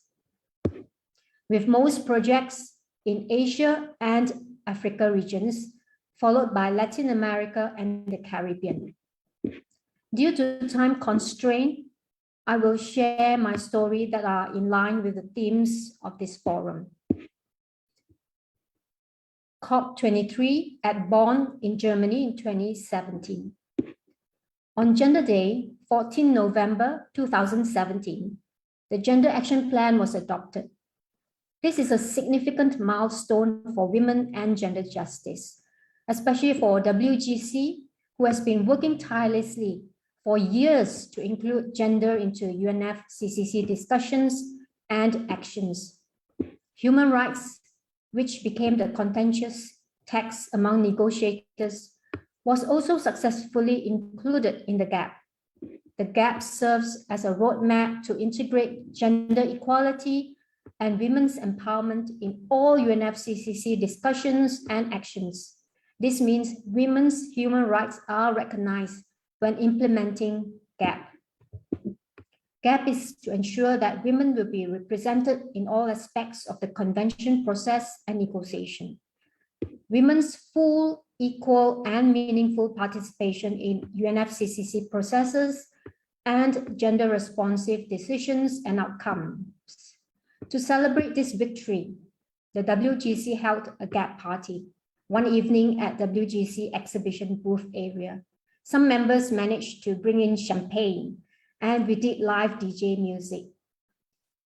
with most projects in Asia and Africa regions, followed by Latin America and the Caribbean. Due to time constraint, I will share my story that are in line with the themes of this forum. COP23 at Bonn in Germany in 2017. On Gender Day, 14 November 2017, the Gender Action Plan was adopted. This is a significant milestone for women and gender justice, especially for WGC, who has been working tirelessly for years to include gender into UNFCCC discussions and actions. Human rights, which became the contentious text among negotiators, was also successfully included in the GAP. The GAP serves as a roadmap to integrate gender equality and women's empowerment in all UNFCCC discussions and actions. This means women's human rights are recognized when implementing GAP. GAP is to ensure that women will be represented in all aspects of the convention process and negotiation. Women's full, equal, and meaningful participation in UNFCCC processes and gender-responsive decisions and outcomes. To celebrate this victory, the WGC held a GAP party one evening at WGC exhibition booth area. Some members managed to bring in champagne, and we did live DJ music.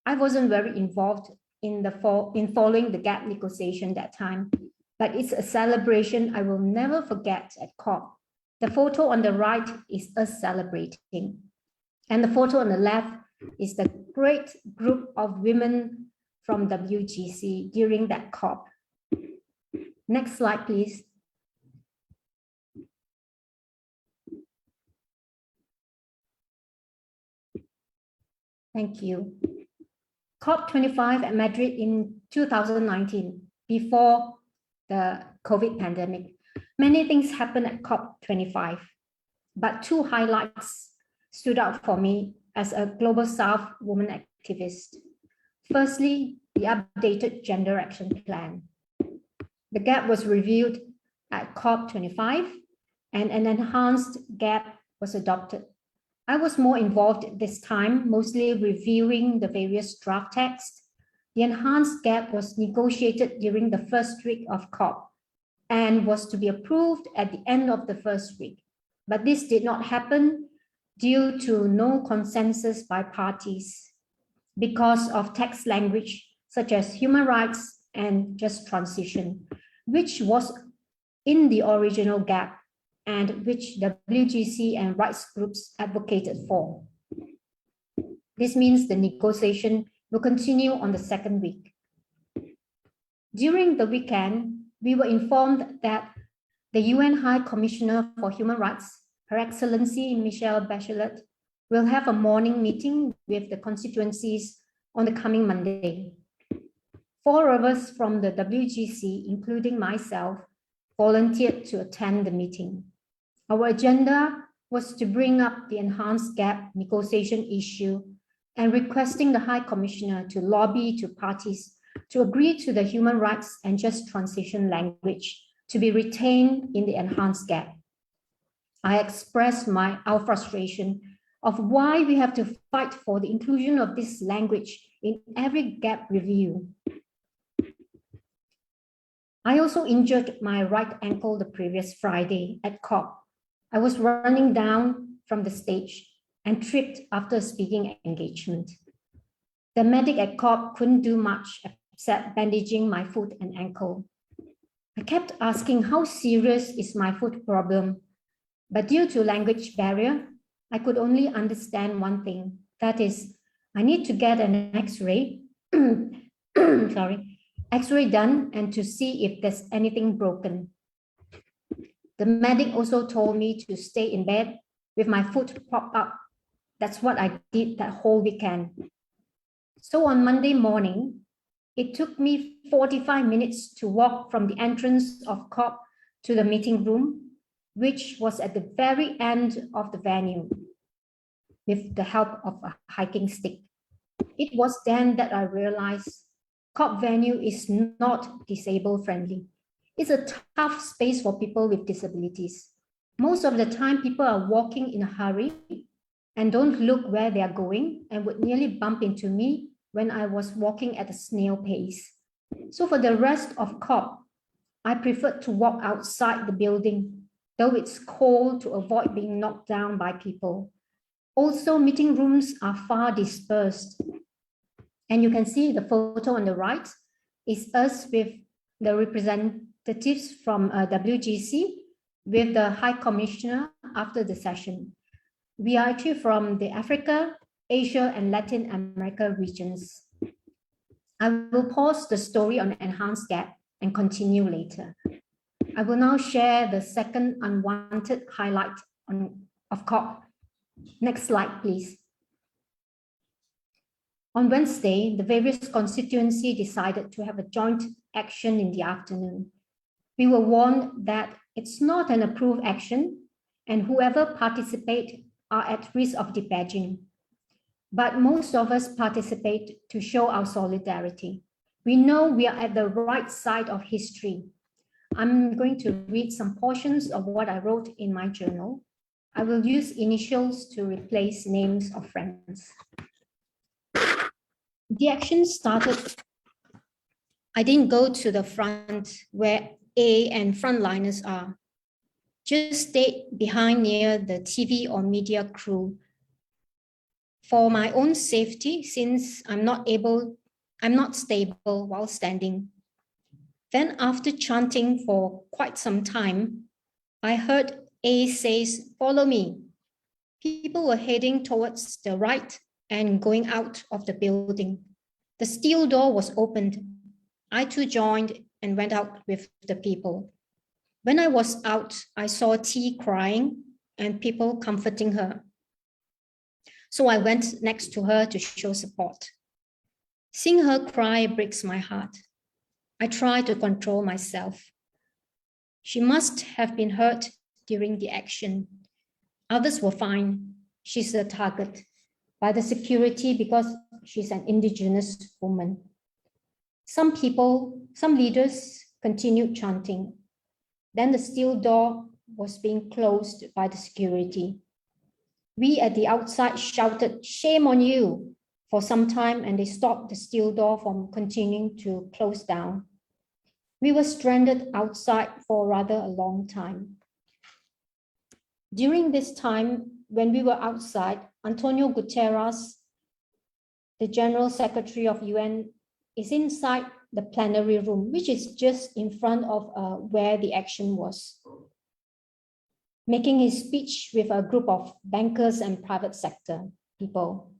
I wasn't very involved in following the GAP negotiation that time, but it's a celebration I will never forget at COP. The photo on the right is us celebrating, and the photo on the left is the great group of women from WGC during that COP. Next slide, please. Thank you. COP25 at Madrid in 2019, before the COVID pandemic. Many things happened at COP25, but two highlights stood out for me as a Global South woman activist. Firstly, the updated Gender Action Plan. The GAP was reviewed at COP25 and an enhanced GAP was adopted. I was more involved this time, mostly reviewing the various draft texts. The enhanced GAP was negotiated during the first week of COP and was to be approved at the end of the first week. But this did not happen due to no consensus by parties because of text language such as human rights and just transition, which was in the original GAP and which WGC and rights groups advocated for. This means the negotiation will continue on the second week. During the weekend, we were informed that the UN High Commissioner for Human Rights, Her Excellency Michelle Bachelet, will have a morning meeting with the constituencies on the coming Monday. 4 of us from the WGC, including myself, volunteered to attend the meeting. Our agenda was to bring up the enhanced GAP negotiation issue and requesting the High Commissioner to lobby to parties to agree to the human rights and just transition language to be retained in the enhanced GAP. I expressed our frustration of why we have to fight for the inclusion of this language in every GAP review. I also injured my right ankle the previous Friday at COP. I was running down from the stage and tripped after a speaking engagement. The medic at COP couldn't do much except bandaging my foot and ankle. I kept asking how serious is my foot problem, but due to language barrier, I could only understand one thing. That is, I need to get an X-ray, X-ray done and to see if there's anything broken. The medic also told me to stay in bed with my foot propped up. That's what I did that whole weekend. So on Monday morning, it took me 45 minutes to walk from the entrance of COP to the meeting room, which was at the very end of the venue, with the help of a hiking stick. It was then that I realized COP venue is not disabled friendly. It's a tough space for people with disabilities. Most of the time, people are walking in a hurry and don't look where they are going and would nearly bump into me when I was walking at a snail pace. So for the rest of COP, I preferred to walk outside the building, though it's cold, to avoid being knocked down by people. Also, meeting rooms are far dispersed. And you can see the photo on the right is us with the representatives from WGC with the High Commissioner after the session. We are actually from the Africa, Asia, and Latin America regions. I will pause the story on Enhanced Gap and continue later. I will now share the second unwanted highlight of COP. Next slide, please. On Wednesday, the various constituencies decided to have a joint action in the afternoon. We were warned that it's not an approved action and whoever participate are at risk of debadging. But most of us participate to show our solidarity. We know we are at the right side of history. I'm going to read some portions of what I wrote in my journal. I will use initials to replace names of friends. The action started. I didn't go to the front where A and frontliners are. Just stayed behind near the TV or media crew for my own safety, since I'm not stable while standing. Then after chanting for quite some time, I heard A says, "Follow me." People were heading towards the right and going out of the building. The steel door was opened. I too joined and went out with the people. When I was out, I saw T crying and people comforting her. So I went next to her to show support. Seeing her cry breaks my heart. I try to control myself. She must have been hurt during the action. Others were fine. She's a target by the security because she's an indigenous woman. Some leaders continued chanting. Then the steel door was being closed by the security. We at the outside shouted, "Shame on you," for some time, and they stopped the steel door from continuing to close down. We were stranded outside for rather a long time. During this time, when we were outside, Antonio Guterres, the General Secretary of UN, is inside the plenary room, which is just in front of where the action was, making his speech with a group of bankers and private sector people.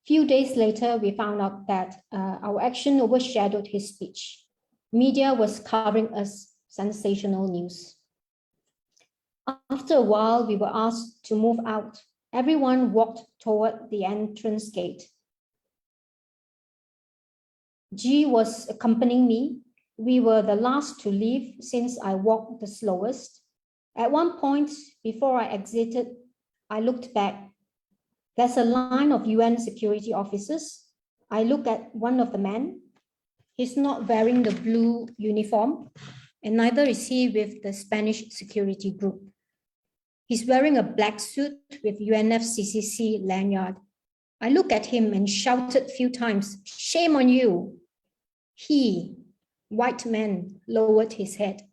Few days later, we found out that our action overshadowed his speech. Media was covering us sensational news. After a while, we were asked to move out. Everyone walked toward the entrance gate. G was accompanying me. We were the last to leave since I walked the slowest. At one point, before I exited, I looked back. There's a line of UN security officers. I look at one of the men. He's not wearing the blue uniform, and neither is he with the Spanish security group. He's wearing a black suit with UNFCCC lanyard. I looked at him and shouted a few times, "Shame on you." He, white man, lowered his head.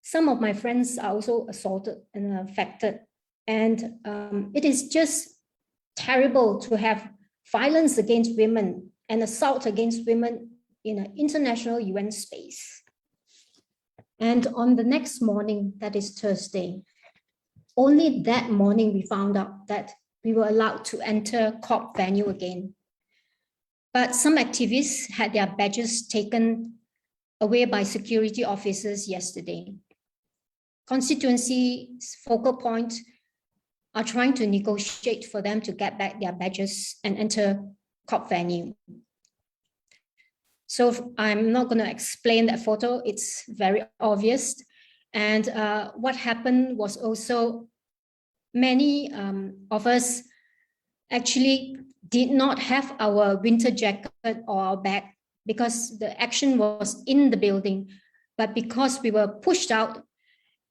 Some of my friends are also assaulted and affected. And it is just terrible to have violence against women and assault against women in an international UN space. And on the next morning, that is Thursday, only that morning we found out that we were allowed to enter COP venue again. But some activists had their badges taken away by security officers yesterday. Constituency's focal point are trying to negotiate for them to get back their badges and enter COP venue. So I'm not going to explain that photo. It's very obvious. And what happened was also many of us actually did not have our winter jacket or our bag because the action was in the building, but because we were pushed out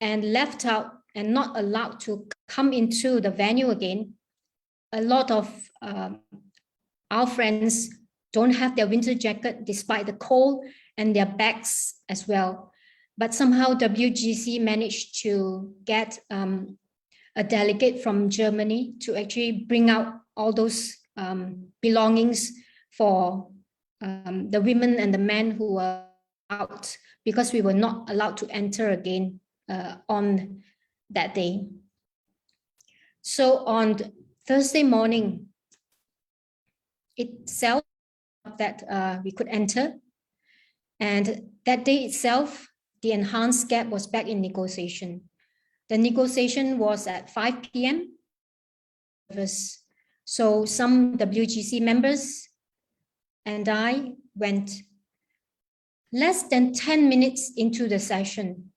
and left out and not allowed to come into the venue again, a lot of our friends don't have their winter jacket despite the cold and their bags as well. But somehow WGC managed to get a delegate from Germany to actually bring out all those belongings for the women and the men who were out, because we were not allowed to enter again on that day. So on Thursday morning itself that we could enter, and that day itself, the enhanced gap was back in negotiation. The negotiation was at 5 p.m. So some WGC members and I went less than 10 minutes into the session.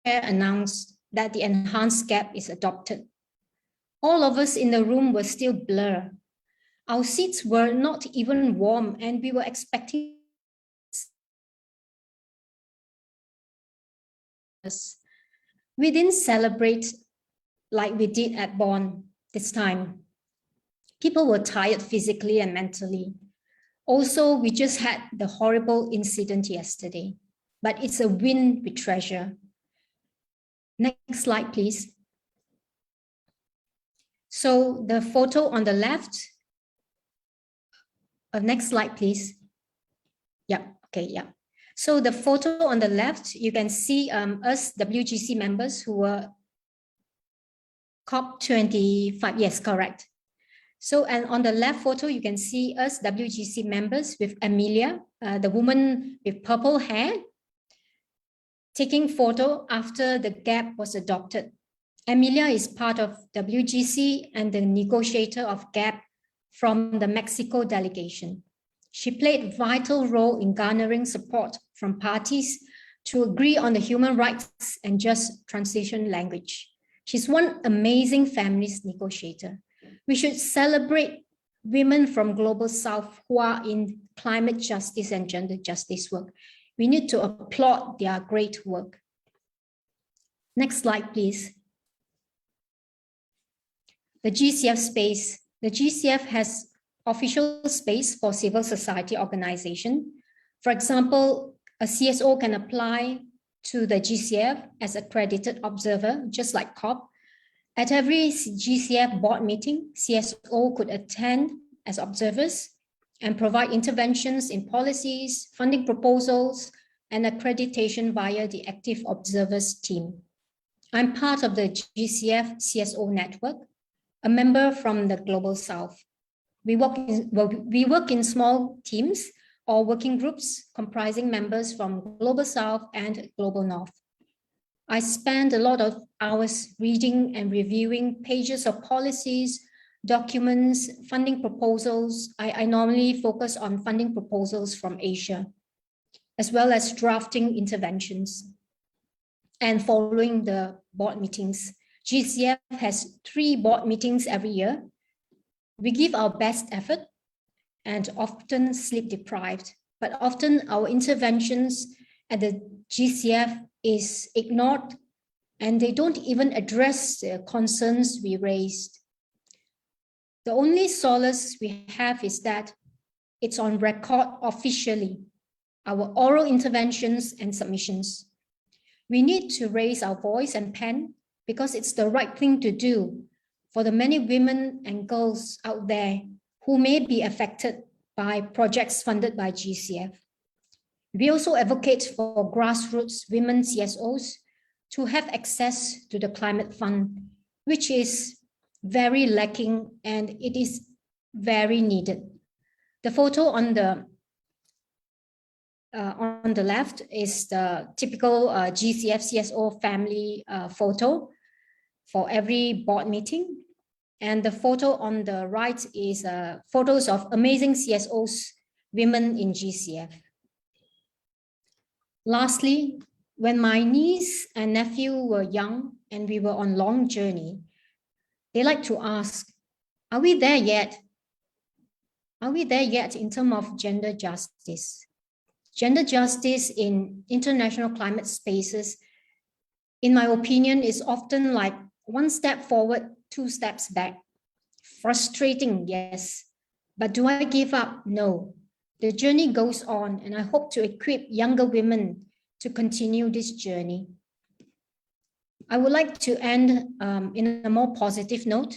Announced that the enhanced gap is adopted. All of us in the room were still blurred. Our seats were not even warm, and we were expecting we didn't celebrate like we did at Bonn this time. People were tired physically and mentally. Also, we just had the horrible incident yesterday, but it's a win with treasure. Next slide, please. So the photo on the left, next slide, please. Yeah, okay, yeah. So the photo on the left, you can see us WGC members who were COP25, yes, correct. So, and on the left photo, you can see us WGC members with Amelia, the woman with purple hair, taking photo after the gap was adopted. Amelia is part of WGC and the negotiator of GAP from the Mexico delegation. She played a vital role in garnering support from parties to agree on the human rights and just transition language. She's one amazing feminist negotiator. We should celebrate women from Global South who are in climate justice and gender justice work. We need to applaud their great work. Next slide, please. The GCF space. The GCF has official space for civil society organization. For example, a CSO can apply to the GCF as accredited observer, just like COP. At every GCF board meeting, CSO could attend as observers and provide interventions in policies, funding proposals, and accreditation via the active observers team. I'm part of the GCF CSO network, a member from the Global South. We work in small teams or working groups comprising members from Global South and Global North. I spend a lot of hours reading and reviewing pages of policies, documents, funding proposals. I normally focus on funding proposals from Asia, as well as drafting interventions and following the board meetings. GCF has 3 board meetings every year. We give our best effort and often sleep deprived, but often our interventions at the GCF is ignored and they don't even address the concerns we raised. The only solace we have is that it's on record officially, our oral interventions and submissions. We need to raise our voice and pen because it's the right thing to do for the many women and girls out there who may be affected by projects funded by GCF. We also advocate for grassroots women CSOs to have access to the climate fund, which is very lacking and it is very needed. The photo on the left is the typical GCF CSO family photo for every board meeting. And the photo on the right is photos of amazing CSOs, women in GCF. Lastly, when my niece and nephew were young and we were on long journey, they like to ask, are we there yet? Are we there yet in terms of gender justice? Gender justice in international climate spaces, in my opinion, is often like one step forward, two steps back. Frustrating, yes. But do I give up? No. The journey goes on, and I hope to equip younger women to continue this journey. I would like to end in a more positive note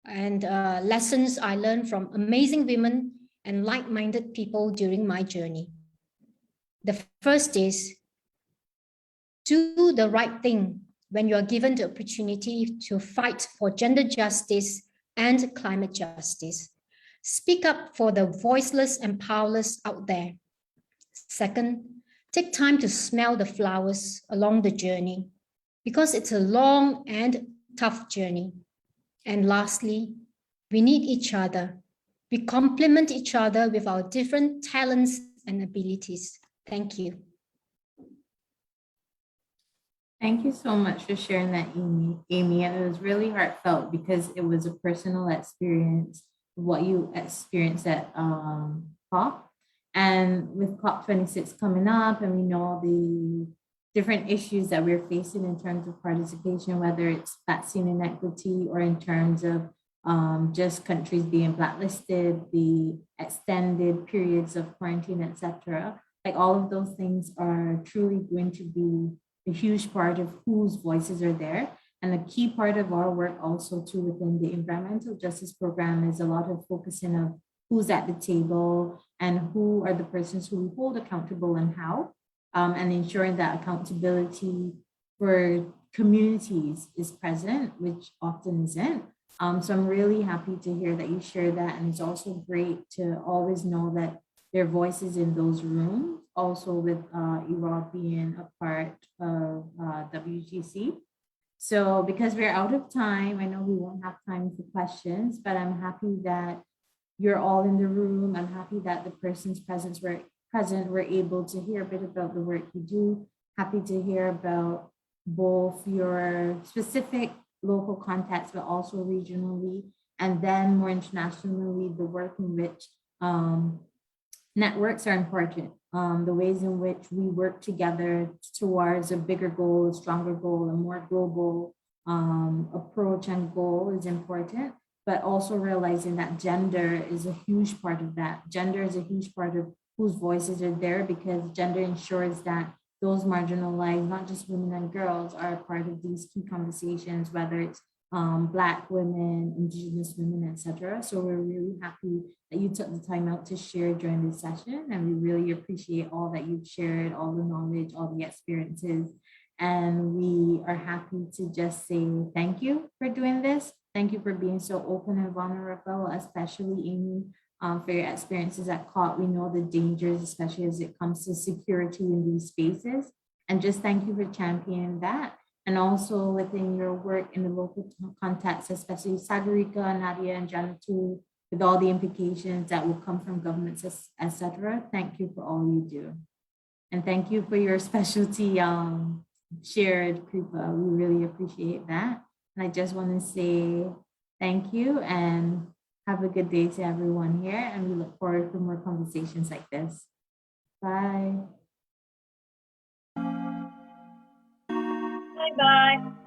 and lessons I learned from amazing women and like-minded people during my journey. The first is do the right thing when you are given the opportunity to fight for gender justice and climate justice. Speak up for the voiceless and powerless out there. Second, take time to smell the flowers along the journey because it's a long and tough journey. And lastly, we need each other. We complement each other with our different talents and abilities. Thank you. Thank you so much for sharing that, Amy. And it was really heartfelt because it was a personal experience, what you experienced at COP. And with COP26 coming up, and we know the different issues that we're facing in terms of participation, whether it's vaccine inequity or in terms of just countries being blacklisted, the extended periods of quarantine, etc. Like all of those things are truly going to be a huge part of whose voices are there. And a key part of our work also too within the environmental justice program is a lot of focusing of who's at the table and who are the persons who we hold accountable and how, and ensuring that accountability for communities is present, which often isn't. So I'm really happy to hear that you share that. And it's also great to always know that their voices in those rooms, also with Iraq being a part of WGC. So because we're out of time, I know we won't have time for questions, but I'm happy that you're all in the room. I'm happy that the persons present were able to hear a bit about the work you do. Happy to hear about both your specific local context, but also regionally, and then more internationally, the work in which networks are important. The ways in which we work together towards a bigger goal, a stronger goal, a more global approach and goal is important, but also realizing that gender is a huge part of that. Gender is a huge part of whose voices are there because gender ensures that those marginalized, not just women and girls, are a part of these key conversations, whether it's Black women, Indigenous women, etc. So we're really happy that you took the time out to share during this session, and we really appreciate all that you've shared, all the knowledge, all the experiences, and we are happy to just say thank you for doing this. Thank you for being so open and vulnerable, especially Amy, for your experiences at COP. We know the dangers, especially as it comes to security in these spaces, and just thank you for championing that. And also within your work in the local context, especially Sagarika, Nadiah, and Jannatul, with all the implications that will come from governments, etc. Thank you for all you do. And thank you for your specialty shared, Kripa. We really appreciate that. And I just want to say thank you and have a good day to everyone here. And we look forward to more conversations like this. Bye. Bye-bye.